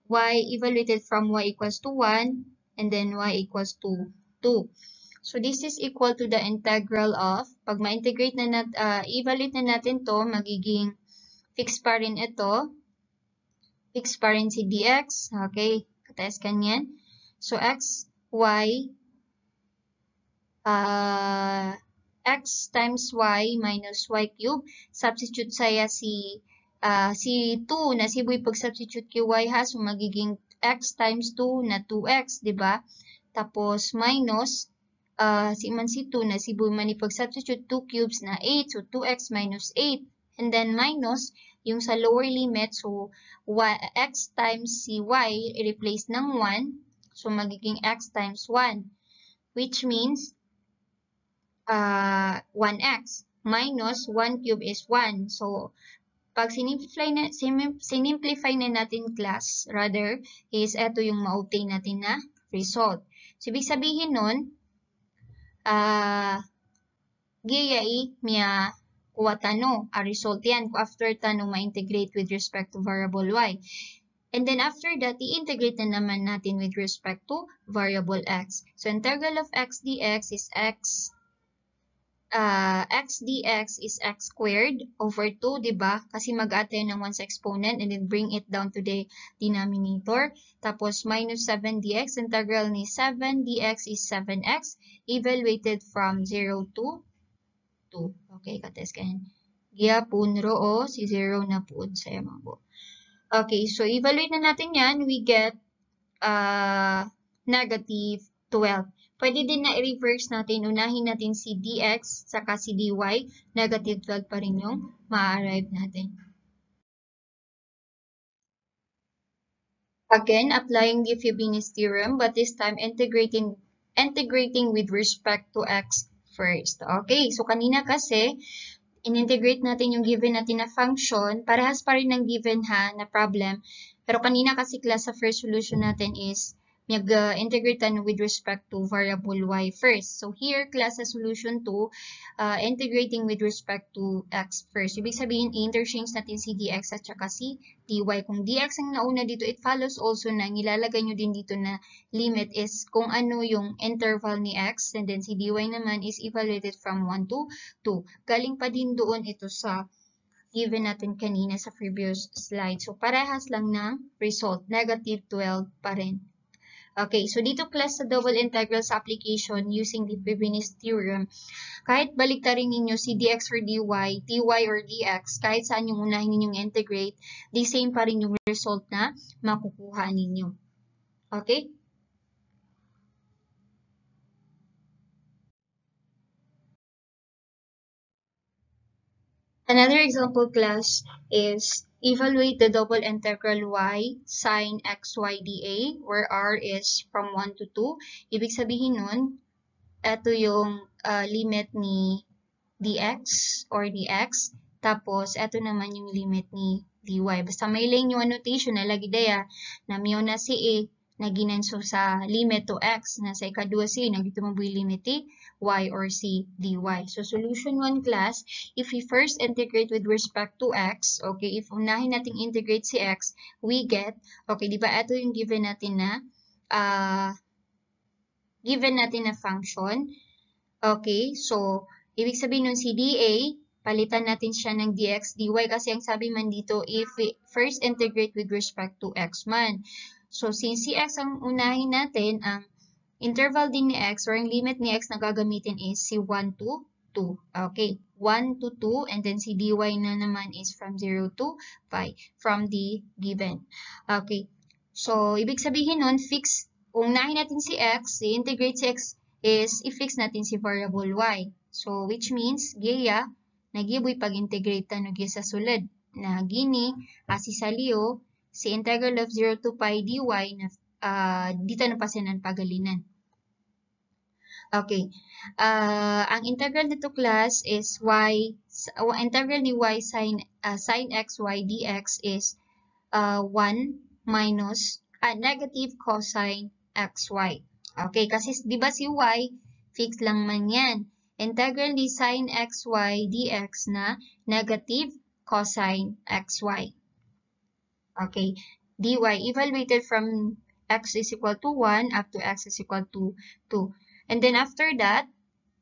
Y evaluated from y equals to 1 and then y equals to 2. So, this is equal to the integral of, pag ma-integrate na evaluate na natin to, magiging fixed pa rin ito. Fixed pa rin si dx. Okay, katayas kanyan. So, x, y, x times y minus y cube. Substitute saya si 2 na si boy pag-substitute kay y ha. So, magiging x times 2 na 2x, diba? Tapos, minus, si 2 na si boy man ipag-substitute 2 cubes na 8. So, 2x minus 8. And then, minus, yung sa lower limit, so, x times si y, i-replace ng 1. So, magiging x times 1. Which means, 1x. Minus 1 cube is 1. So, pag sinimplify na natin class, rather, is ito yung ma-obtain natin na result. So, ibig sabihin nun, giyay miya kuha tano, a result yan, after tano ma-integrate with respect to variable y. And then after that, i-integrate na naman natin with respect to variable x. So, integral of x dx is x dx is x squared over 2, diba? Kasi mag-add tayo ng 1 sa exponent and then bring it down to the denominator. Tapos, minus 7 dx, integral ni 7 dx is 7x, evaluated from 0 to 2. Okay, kates kayan. Giya punro o si 0 na po sa mga. Okay, so evaluate na natin yan. We get negative 12. Pwede din na i-reverse natin. Unahin natin si dx saka si dy. Negative 12 pa rin yung ma-arrive natin. Again, applying the Fibonacci theorem, but this time integrating with respect to x first. Okay, so kanina kasi, in-integrate natin yung given natin na function, parehas pa rin ng given ha, na problem. Pero kanina kasi class sa first solution natin is, mag-integrate with respect to variable y first. So here, class sa solution 2, integrating with respect to x first. Ibig sabihin, i-interchange natin si dx at saka si dy. Kung dx ang nauna dito, it follows also na nilalagay nyo din dito na limit is kung ano yung interval ni x, and then si dy naman is evaluated from 1 to 2. Galing pa din doon ito sa given natin kanina sa previous slide. So, parehas lang ng result. Negative 12 pa rin. Okay, so dito class sa double integrals application using the Fibonacci theorem, kahit baliktarin ninyo si dx or dy, dy or dx, kahit saan yung unahin ninyong integrate, the same pa rin yung result na makukuha ninyo. Okay? Another example class is evaluate the double integral y sine xy dA where r is from 1 to 2. Ibig sabihin nun, ito yung limit ni dx or dx. Tapos, ito naman yung limit ni dy. Basta may lane yung annotation na lagi daya na miyo na si a na ginanso sa limit to x na sa ikadua si nagdito mo buhay limit t y or c dy. So solution 1 class, if we first integrate with respect to x, okay, if unahin nating integrate si x, we get, okay, di ba ito yung given natin na function. Okay, so ibig sabihin nun si dA, palitan natin siya ng dx, dy kasi ang sabi man dito, if we first integrate with respect to x man. So since si x ang unahin natin, ang interval din ni x or ang limit ni x na gagamitin is si 1 to 2. Okay, 1 to 2 and then si dy na naman is from 0 to pi from the given. Okay, so ibig sabihin nun, fix, unahin natin si x, i-integrate si x is i-fix natin si variable y. So, which means, gaya, nagiboy pag-integrate tanong sa sulod. Na gini, si saliyo, si integral of 0 to pi dy na dito na pasinan pagalinan. Okay. Ang integral nito class is y, integral ni y sin x y dx is 1 minus negative cosine xy. Okay, kasi di ba si y, fix lang man yan. Integral ni sin xy dx na negative cosine xy. Okay, dy evaluated from x is equal to 1 up to x is equal to 2. And then after that,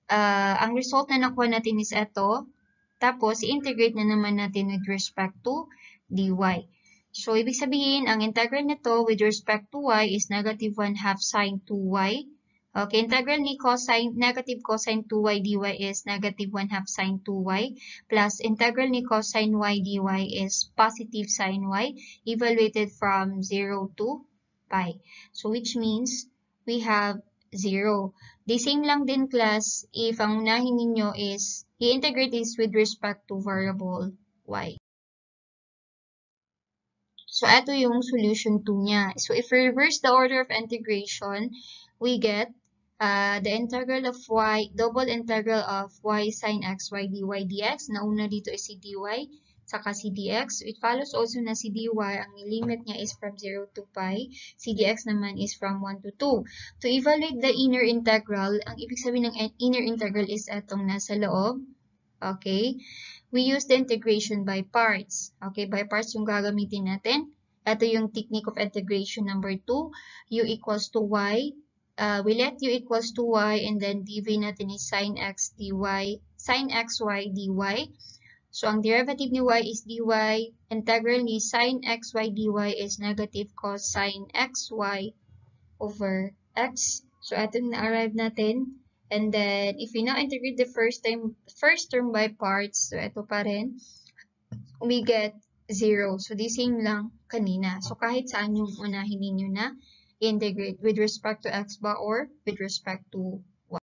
ang result na nakuha natin is ito. Tapos, i-integrate na naman natin with respect to dy. So, ibig sabihin, ang integral nito with respect to y is negative 1/2 sine 2y. Okay, integral ni negative cosine 2y dy is negative 1/2 sine 2y plus integral ni cosine y dy is positive sine y evaluated from 0 to pi. So, which means we have 0. The same lang din class if ang unahin ninyo is i-integrate this with respect to variable y. So, ito yung solution 2 niya. So, if we reverse the order of integration, we get the integral of y, double integral of y sin x y dy dx. Nauna dito is si dy, saka si dx. It follows also na si dy, ang limit niya is from 0 to pi. Si dx naman is from 1 to 2. To evaluate the inner integral, ang ibig sabihin ng inner integral is etong nasa loob. Okay. We use the integration by parts. Okay, by parts yung gagamitin natin. Ito yung technique of integration number 2. U equals to y. We let u equals to y and then dv natin is sin x dy, sin xy dy. So, ang derivative ni y is dy. Integral ni sin xy dy is negative cosine xy over x. So, ito na-arrive natin. And then, if we now integrate the first term by parts, so ito pa rin, we get 0. So, the same lang kanina. So, kahit saan yung unahin ninyo na integrate with respect to x ba or with respect to y.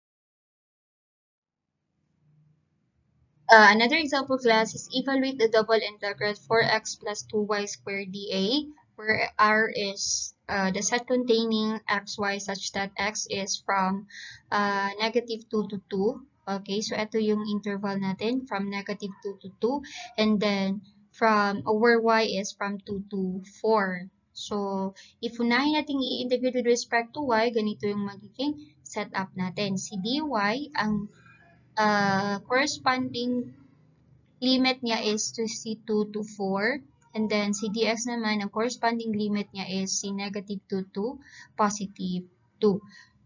Another example class is evaluate the double integral 4x plus 2y squared dA, where R is the set containing xy such that x is from negative 2 to 2. Okay, so ito yung interval natin from negative 2 to 2. And then, where y is from 2 to 4. So, if unahin natin i-integrate with respect to y, ganito yung magiging setup natin. Si dy, ang corresponding limit niya is to si 2 to 4. And then, si dx naman, ang corresponding limit niya is si negative 2 to positive 2.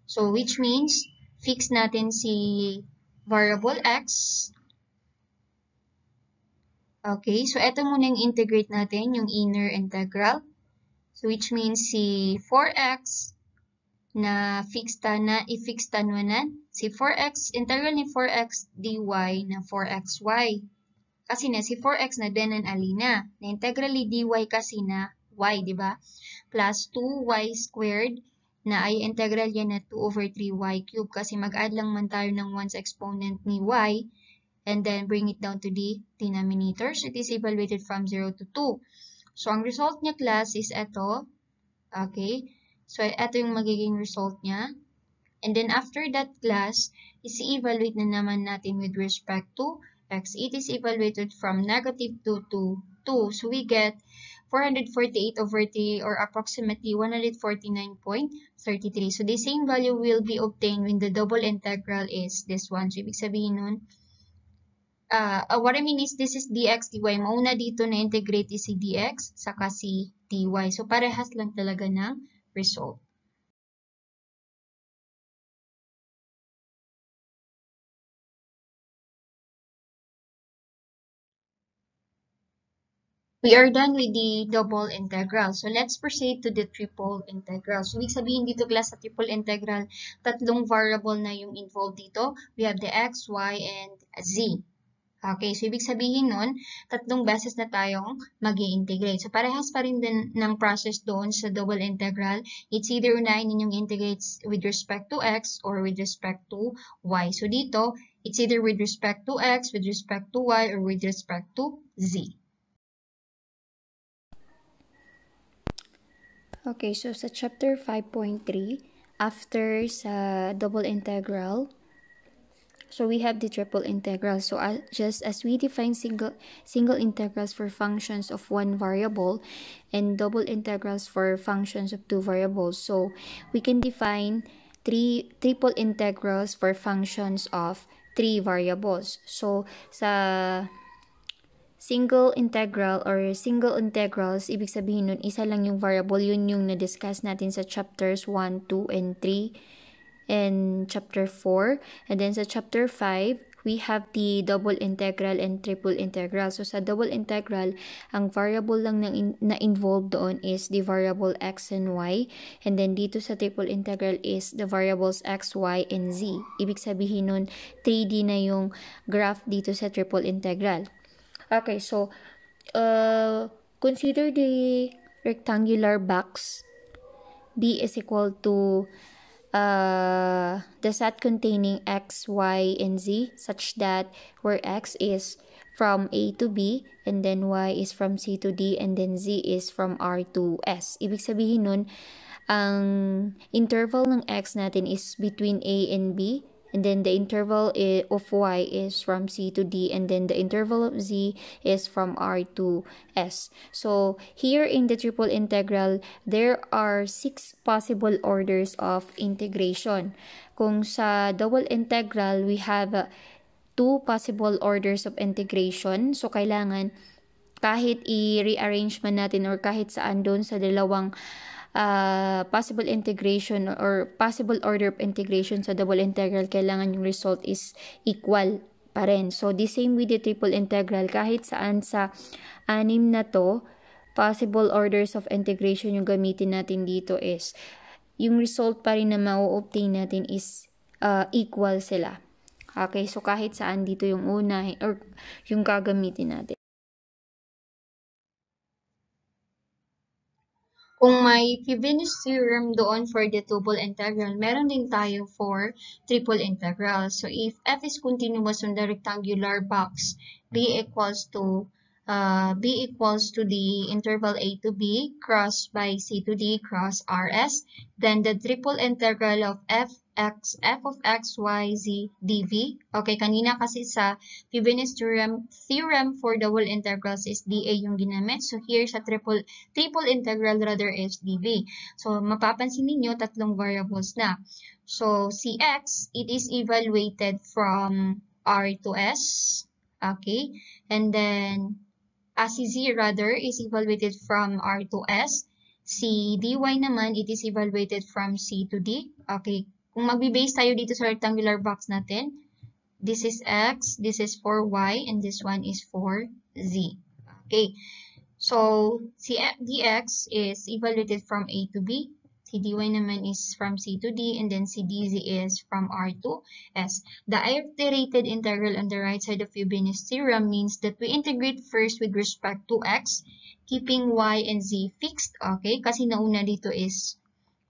So, which means, fix natin si variable x. Okay, so ito muna yung integrate natin, yung inner integral. So, which means si 4x na i-fix tanwanan. Si 4x, integral ni 4x dy na 4xy. Kasi na si 4x na denan alina. Na integral ni dy kasi na y, di ba? Plus 2y squared na ay integral yan na 2 over 3y cubed. Kasi mag-add lang man tayo ng 1 sa exponent ni y. And then bring it down to the denominator. So it is evaluated from 0 to 2. So ang result niya class is ito. Okay. So ito yung magiging result niya. And then after that class, is-evaluate na naman natin with respect to x. It is evaluated from -2 to 2. So we get 448 over 3 or approximately 149.33. So the same value will be obtained when the double integral is this one. So ibig sabihin nun, what I mean is this is dx dy. Mauna dito na integrate is si dx saka si dy. So parehas lang talaga ng result. We are done with the double integral. So let's proceed to the triple integral. So ibig sabihin dito class sa triple integral, tatlong variable na yung involved dito. We have the x, y, and z. Okay, so ibig sabihin nun, tatlong beses na tayong mag-i-integrate. So parehas pa rin din ng process doon sa double integral. It's either unahin ninyong integrates with respect to x or with respect to y. So dito, it's either with respect to x, with respect to y, or with respect to z. Okay, so sa chapter 5.3, after sa double integral, so we have the triple integral. So just as we define single integrals for functions of one variable and double integrals for functions of two variables, so we can define triple integrals for functions of three variables. So sa single integral or single integrals, ibig sabihin nun, isa lang yung variable. Yun yung na-discuss natin sa chapters 1, 2, and 3, and chapter 4. And then sa chapter 5, we have the double integral and triple integral. So sa double integral, ang variable lang na involved doon is the variable x and y. And then dito sa triple integral is the variables x, y, and z. Ibig sabihin nun, 3D na yung graph dito sa triple integral. Okay, so consider the rectangular box B is equal to the set containing x, y, and z, such that where x is from A to B, and then y is from C to D, and then z is from R to S. Ibig sabihin nun, ang interval ng x natin is between A and B, and then the interval of y is from C to D, and then the interval of z is from R to S. So here in the triple integral, there are 6 possible orders of integration. Kung sa double integral, we have 2 possible orders of integration. So kailangan kahit i-rearrange man natin or kahit saan doon sa dalawang possible integration or possible order of integration sa double integral, kailangan yung result is equal pa rin. So the same with the triple integral, kahit saan sa 6 na to, possible orders of integration yung gamitin natin dito is yung result pa rin na ma-obtain natin is equal sila. Okay, so kahit saan dito yung una or yung gagamitin natin. Kung may Frobenius theorem doon for the double integral, meron din tayo for triple integral. So if f is continuous on the rectangular box, b equals to the interval a to b crossed by c to d cross rs, then the triple integral of f of x, y, z, dv. Okay, kanina kasi sa Frobenius theorem for double integrals is dA yung ginamit. So here sa triple integral rather is dv. So mapapansin niyo tatlong variables na. So si x, it is evaluated from R to S. Okay, and then si z rather is evaluated from R to S. Si dy naman, it is evaluated from C to D. Okay, kung magbe-base tayo dito sa rectangular box natin, this is x, this is for y, and this one is for z. Okay, so si dx is evaluated from A to B, si dy naman is from C to D, and then si dz is from R to S. The iterated integral on the right side of Frobenius theorem means that we integrate first with respect to x, keeping y and z fixed, okay, kasi nauna dito is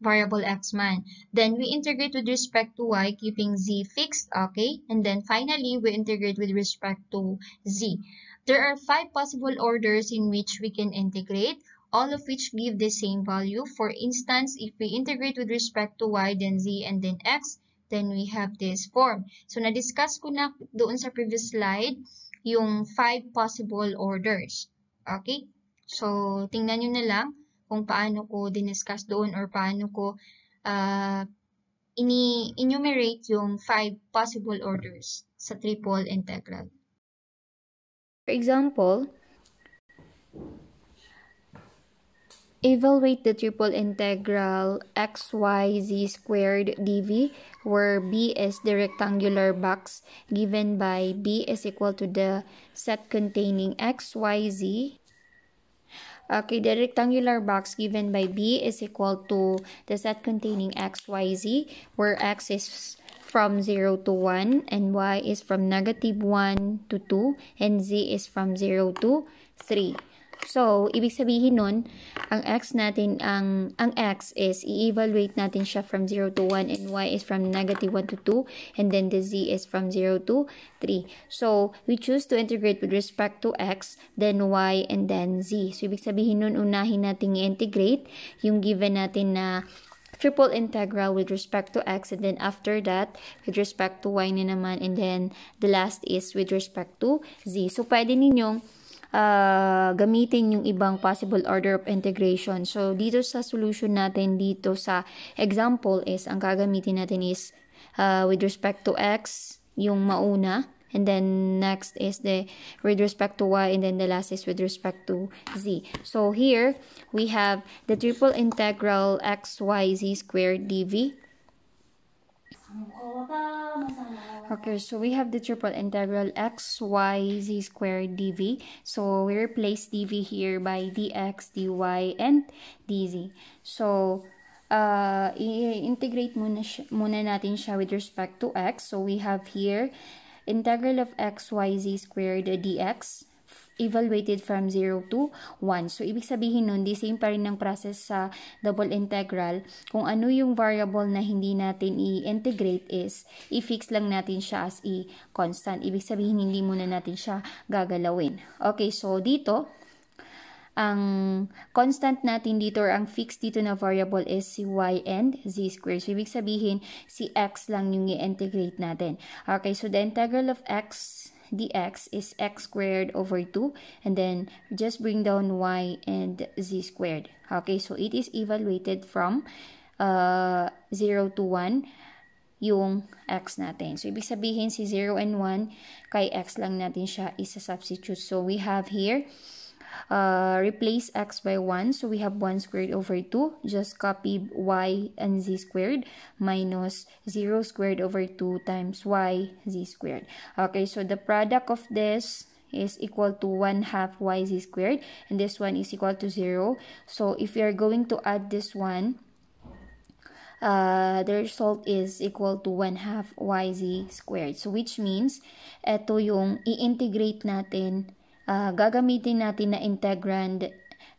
variable x man. Then we integrate with respect to y, keeping z fixed, okay? And then finally, we integrate with respect to z. There are 5 possible orders in which we can integrate, all of which give the same value. For instance, if we integrate with respect to y, then z, and then x, then we have this form. So, na-discuss ko na doon sa previous slide yung 5 possible orders. Okay? So, tingnan nyo na lang kung paano ko diniscuss doon or paano ko enumerate yung 5 possible orders sa triple integral. For example, evaluate the triple integral x, y, z squared dv, where B is the rectangular box given by B is equal to the set containing x, y, z. Okay, the rectangular box given by B is equal to the set containing x, y, z, where x is from 0 to 1 and y is from -1 to 2 and z is from 0 to 3. So, ibig sabihin nun, ang x natin, ang x is, i-evaluate natin siya from 0 to 1 and y is from -1 to 2 and then the z is from 0 to 3. So, we choose to integrate with respect to x, then y, and then z. So, ibig sabihin nun, unahin natin i-integrate yung given natin na triple integral with respect to x, and then after that, with respect to y na naman, and then the last is with respect to z. So, pwede ninyong gamitin yung ibang possible order of integration. So, dito sa solution natin, dito sa example is, ang gagamitin natin is with respect to x, yung mauna, and then next is the with respect to y, and then the last is with respect to z. So, here, we have the triple integral x, y, z squared dv. Okay, so we have the triple integral x, y, z squared dv. So, we replace dv here by dx, dy, and dz. So, i-integrate muna natin siya with respect to x. So, we have here integral of x, y, z squared dx evaluated from 0 to 1. So, ibig sabihin nun, the same pa rin ng process sa double integral. Kung ano yung variable na hindi natin i-integrate is, i-fix lang natin siya as constant. Ibig sabihin, hindi muna natin siya gagalawin. Okay, so dito, ang constant natin dito or ang fixed dito na variable is si y and z squared. So, ibig sabihin, si x lang yung i-integrate natin. Okay, so the integral of x dx is x squared over 2, and then just bring down y and z squared. Okay, so it is evaluated from 0 to 1 yung x natin. So, ibig sabihin si 0 and 1, kay x lang natin siya isa-substitute. So, we have here, replace x by 1. So, we have 1 squared over 2. Just copy y and z squared minus 0 squared over 2 times y z squared. Okay, so the product of this is equal to 1/2 yz squared, and this one is equal to 0. So, if you are going to add this one, the result is equal to 1/2 yz squared. So, which means, ito yung i-integrate natin, gagamitin natin na integrand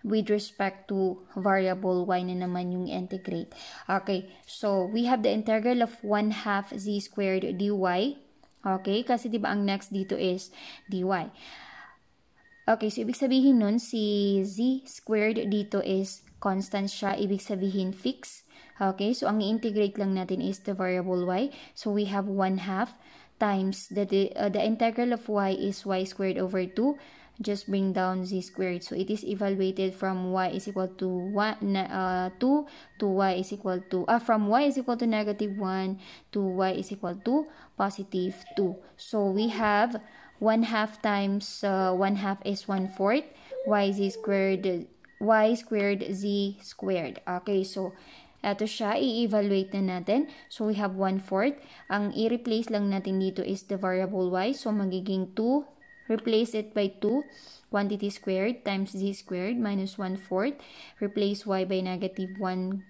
with respect to variable y na naman yung integrate. Okay, so we have the integral of 1/2 z squared dy. Okay, kasi diba ang next dito is dy. Okay, so ibig sabihin nun, si z squared dito is constant siya, ibig sabihin fixed. Okay, so ang i-integrate lang natin is the variable y. So we have 1/2 times the integral of y is y squared over 2. Just bring down z squared. So, it is evaluated from y is equal to 2 to y is equal to, from y is equal to -1 to y is equal to positive 2. So, we have 1/2 times 1/2 is 1/4 y squared z squared. Okay, so, ito siya, i-evaluate na natin. So, we have 1/4. Ang i-replace lang natin dito is the variable y. So, magiging 2. Replace it by 2, quantity squared times z squared minus 1/4. Replace y by -1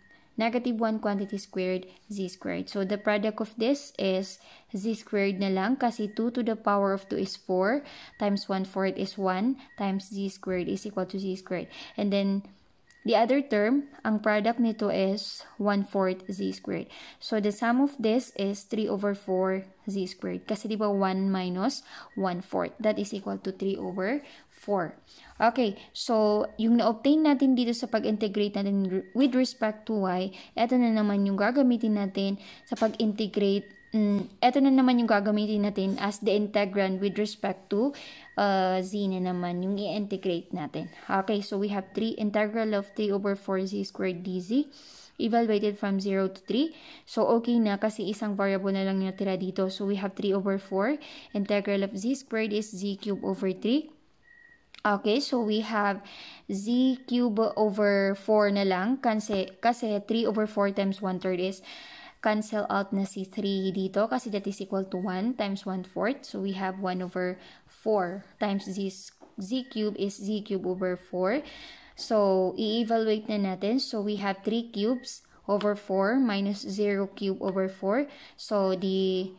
quantity squared z squared. So, the product of this is z squared na lang kasi 2 to the power of 2 is 4 times 1/4 is 1 times z squared is equal to z squared. And then, the other term, ang product nito is 1/4 z squared. So, the sum of this is 3/4 z squared. Kasi diba 1 minus 1/4. That is equal to 3/4 4. Okay, so yung na-obtain natin dito sa pag-integrate natin with respect to y, eto na naman yung gagamitin natin sa pag-integrate. Eto na naman yung gagamitin natin as the integrand with respect to z na naman yung i-integrate natin. Okay, so we have integral of 3 over 4z squared dz evaluated from 0 to 3. So, okay na kasi isang variable na lang natira dito. So, we have 3 over 4. Integral of z squared is z cubed over 3. Okay, so we have z cube over 4 na lang kasi 3 over 4 times 1/3 is cancel out na si 3 dito kasi that is equal to 1 times 1/4. So we have 1 over 4 times z cube is z cube over 4. So i-evaluate na natin. So we have 3 cubes over 4 minus 0 cube over 4. So the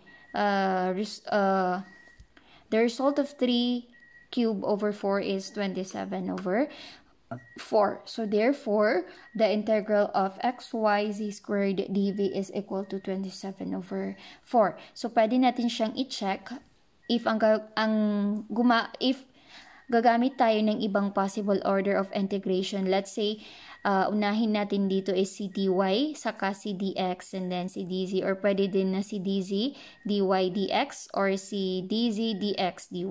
result of 3 cube over 4 is 27 over 4. So therefore, the integral of xyz squared dv is equal to 27 over 4. So pwede natin siyang i-check if if gagamit tayo ng ibang possible order of integration. Let's say unahin natin dito is si dy, saka si dx, and then si dz, or pwede din na si dz, dy, dx, or si dz, dx, dy.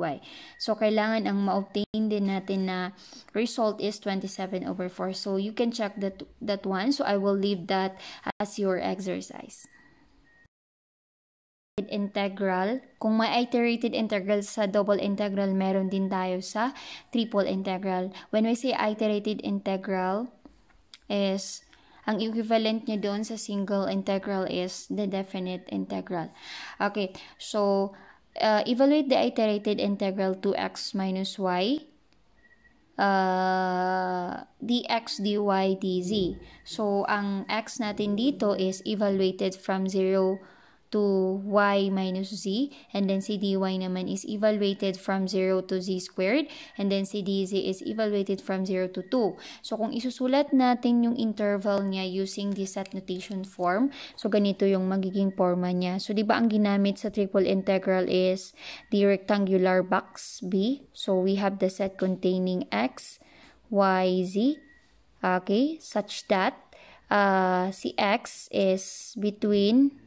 So, kailangan ang ma-obtain din natin na result is 27 over 4. So, you can check that one. So, I will leave that as your exercise. Integral. Kung may iterated integral sa double integral, meron din tayo sa triple integral. When we say iterated integral, is ang equivalent niya doon sa single integral is the definite integral. Okay, so evaluate the iterated integral to x minus y dx dy dz. So ang x natin dito is evaluated from 0 to y minus z, and then si dy naman is evaluated from 0 to z squared, and then si dz is evaluated from 0 to 2. So, kung isusulat natin yung interval niya using the set notation form, so ganito yung magiging forma niya. So, di ba ang ginamit sa triple integral is the rectangular box B. So, we have the set containing x, y, z, okay, such that si x is between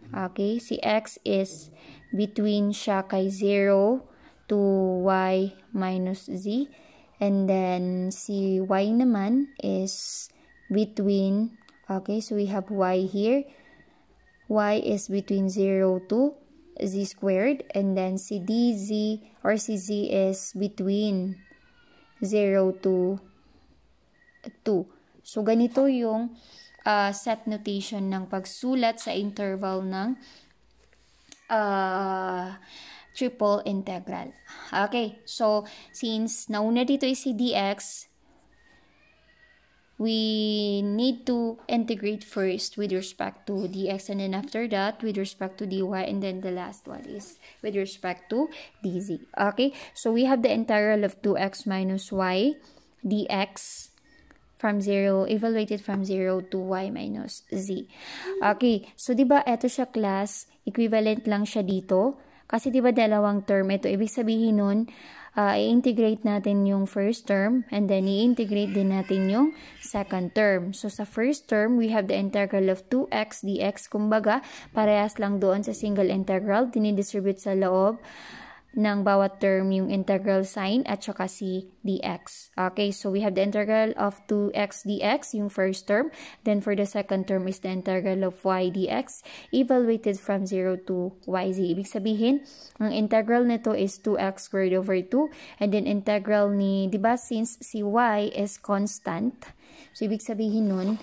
si x is between siya kay 0 to y minus z, and then si y naman is between, so we have y here, y is between 0 to z squared, and then si dz or si z is between 0 to 2. So ganito yung set notation ng pagsulat sa interval ng triple integral. Okay, so since nauna dito is si dx, we need to integrate first with respect to dx, and then after that with respect to dy, and then the last one is with respect to dz. Okay, so we have the integral of 2x minus y dx from 0, evaluated from 0 to y minus z. Okay, so diba eto siya class, equivalent lang siya dito. Kasi diba dalawang term ito, ibig sabihin nun, i-integrate natin yung first term, and then i-integrate din natin yung second term. So sa first term, we have the integral of 2x dx. Kumbaga, parehas lang doon sa single integral, dinidistribute sa loob ng bawat term yung integral sign at saka si dx. Okay, so we have the integral of 2x dx, yung first term. Then for the second term is the integral of y dx, evaluated from 0 to yz. Ibig sabihin, ang integral nito is 2x squared over 2. And then integral ni, diba, since si y is constant, so ibig sabihin nun,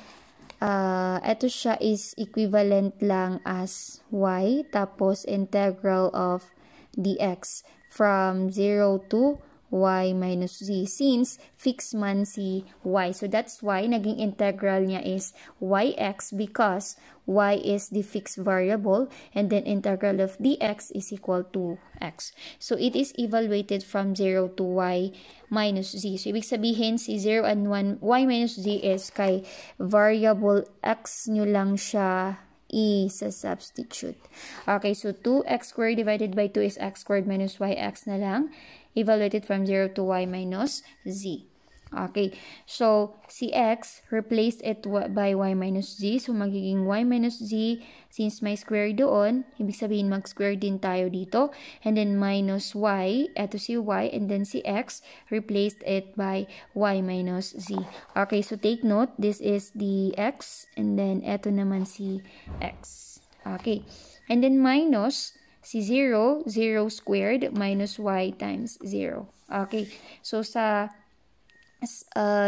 ito siya is equivalent lang as y, tapos integral of dx from 0 to y minus z, since fixed man si y. So that's why naging integral niya is yx, because y is the fixed variable, and then integral of dx is equal to x. So it is evaluated from 0 to y minus z. So ibig sabihin si 0 and 1 y minus z is kay variable x nyo lang siya i-substitute. Okay, so 2x squared divided by 2 is x squared minus yx na lang. Evaluate it from 0 to y minus z. Okay, so si x, replace it by y minus z. So, magiging y minus z, since may square doon, ibig sabihin mag-square din tayo dito. And then, minus y, eto si y, and then si x, replaced it by y minus z. Okay, so take note, this is the x, and then eto naman si x. Okay, and then minus si 0, 0 squared minus y times 0. Okay, so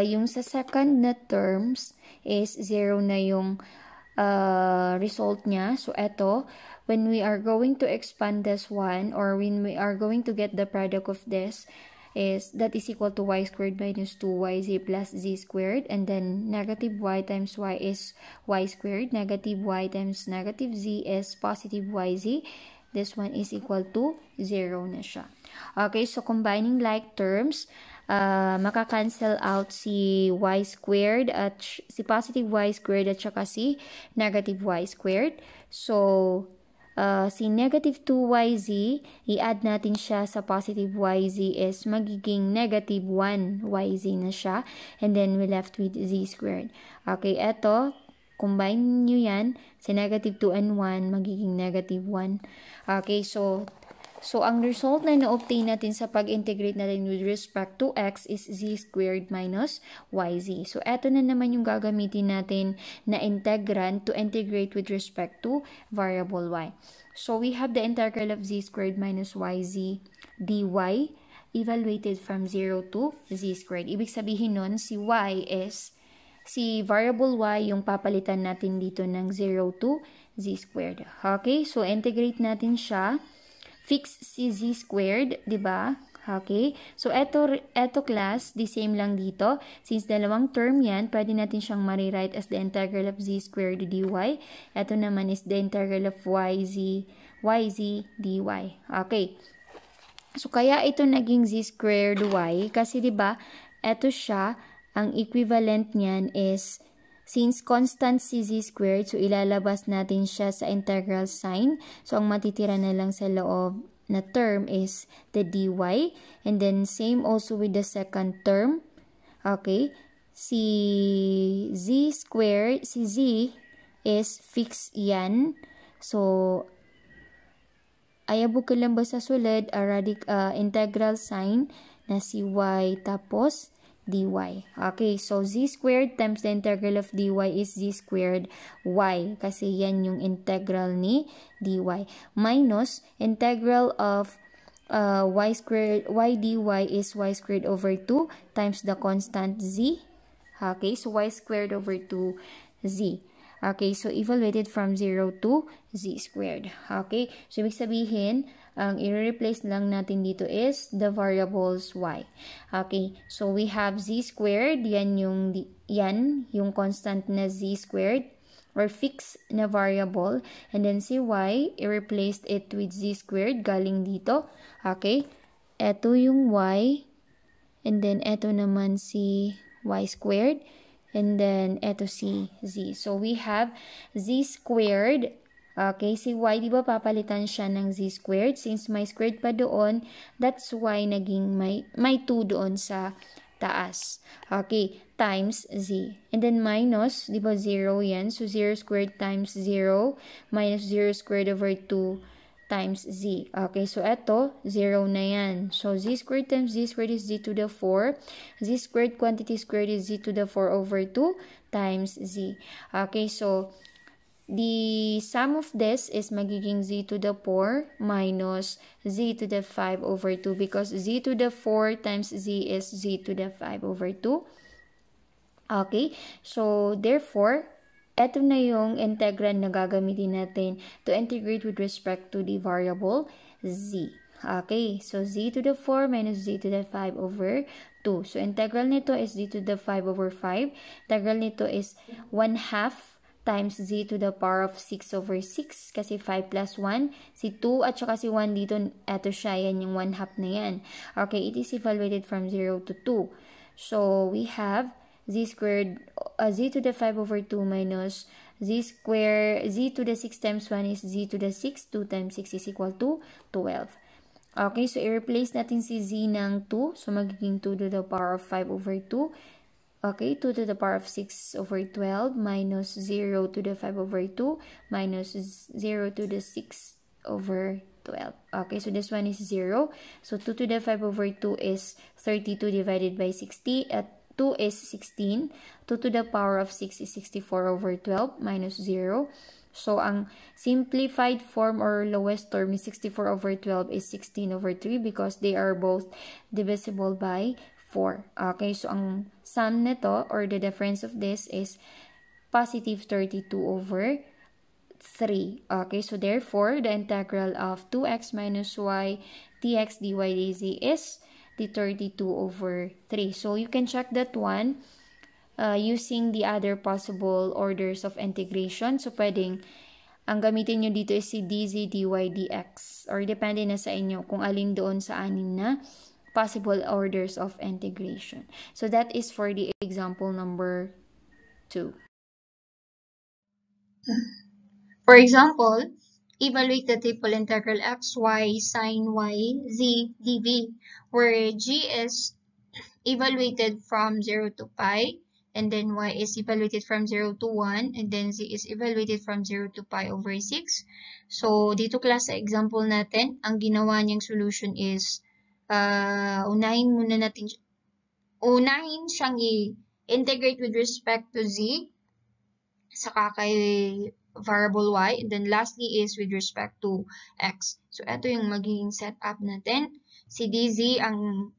yung sa second na terms is 0 na yung result niya. So, eto, when we are going to expand this one, or when we are going to get the product of this, is that is equal to y squared minus 2yz plus z squared, and then negative y times y is y squared, negative y times negative z is positive yz. This one is equal to 0 na siya. Okay, so combining like terms, makakancel out si y squared at si positive y squared at saka si negative y squared. So, si negative 2yz, i-add natin siya sa positive yz is magiging negative 1yz na siya. And then, we left with z squared. Okay, eto, combine nyo yan, si negative 2 and 1, magiging negative 1. Okay, so ang result na na-obtain natin sa pag-integrate natin with respect to x is z squared minus yz. So, eto na naman yung gagamitin natin na integrand to integrate with respect to variable y. So, we have the integral of z squared minus yz dy evaluated from 0 to z squared. Ibig sabihin nun, si y is, si variable y yung papalitan natin dito ng 0 to z squared. Okay, so integrate natin siya. Fix si z squared, di ba? Okay? So, eto class, the same lang dito. Since dalawang term yan, pwede natin siyang ma-rewrite as the integral of z squared dy. Eto naman is the integral of yz dy. Okay. So, kaya ito naging z squared y, kasi di ba, eto siya, ang equivalent niyan is, since constant si z squared, so ilalabas natin siya sa integral sign. So, ang matitira na lang sa loob na term is the dy. And then, same also with the second term. Okay? Si z squared, si z is fixed yan. So, ayabog ka lang ba sa sulod, integral sign na si y tapos dy. Okay, so z squared times the integral of dy is z squared y. Kasi yan yung integral ni dy. Minus integral of y dy is y squared over 2 times the constant z. Okay, so y squared over 2z. Okay, so evaluated from 0 to z squared. Okay, so ibig sabihin, ang i-replace lang natin dito is the variables y. Okay, so we have z squared, yan yung constant na z squared or fixed na variable. And then si y, i-replaced it with z squared galing dito. Okay, eto yung y, and then eto naman si y squared, and then eto si z. So we have z squared. Okay, si y, di ba papalitan siya ng z squared? Since may squared pa doon, that's why naging may 2 doon sa taas. Okay, times z. And then minus, di ba 0 yan? So 0 squared times 0 minus 0 squared over 2 times z. Okay, so eto, 0 na yan. So z squared times z squared is z to the 4. Z squared quantity squared is z to the 4 over 2 times z. Okay, so the sum of this is magiging z to the 4 minus z to the 5 over 2 because z to the 4 times z is z to the 5 over 2. Okay, so therefore, eto na yung integrand na gagamitin natin to integrate with respect to the variable z. Okay, so z to the 4 minus z to the 5 over 2. So integral nito is z to the 5 over 5. Integral nito is 1/2 times z to the power of 6 over 6 kasi 5 plus 1, si 2 at saka si 1 dito, eto siya, yan yung 1/2 na yan. Okay, it is evaluated from 0 to 2. So, we have z squared, z to the 5 over 2 minus z square, z to the 6 times 1 is z to the 6. 2 times 6 is equal to 12. Okay, so i-replace natin si z ng 2. So, magiging 2 to the power of 5 over 2. Okay, 2 to the power of 6 over 12 minus 0 to the 5 over 2 minus 0 to the 6 over 12. Okay, so this one is 0. So, 2 to the 5 over 2 is 32 divided by 60. At 2 is 16. 2 to the power of 6 is 64 over 12 minus 0. So, ang simplified form or lowest term is 64 over 12 is 16 over 3 because they are both divisible by 4. Okay, so ang sum nito or the difference of this is positive 32 over 3. Okay, so therefore, the integral of 2x minus y dx dy dz is the 32 over 3. So, you can check that one using the other possible orders of integration. So, pwedeng, ang gamitin nyo dito is si dz dy dx. Or depende na sa inyo kung alin doon sa anim na possible orders of integration. So, that is for the example number 2. For example, evaluate the triple integral x, y, sine y, z, dv, where g is evaluated from 0 to pi, and then y is evaluated from 0 to 1, and then z is evaluated from 0 to pi over 6. So, dito class sa example natin, ang ginawa niyang solution is, unahin siyang i-integrate with respect to z, saka kay variable y, and then lastly is with respect to x. So, ito yung magiging setup natin. Si dz, ang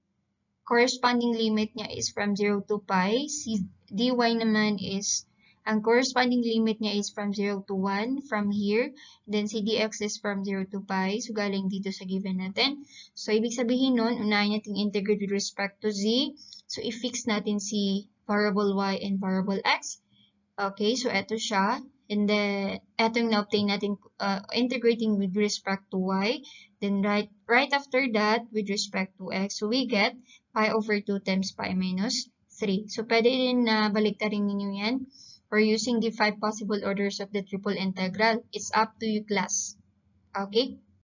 corresponding limit niya is from 0 to pi. Si dy naman is, ang corresponding limit niya is from 0 to 1 from here. Then si dx is from 0 to pi. So, galing dito sa given natin. So, ibig sabihin nun, unahin natin integrate with respect to z. So, i-fix natin si variable y and variable x. Okay, so eto siya. And then, eto yung na-obtain natin integrating with respect to y. Then, right after that, with respect to x, so we get pi over 2 times pi minus 3. So, pwede din na baliktarin ninyo yan or using the 5 possible orders of the triple integral. It's up to you, class. Okay?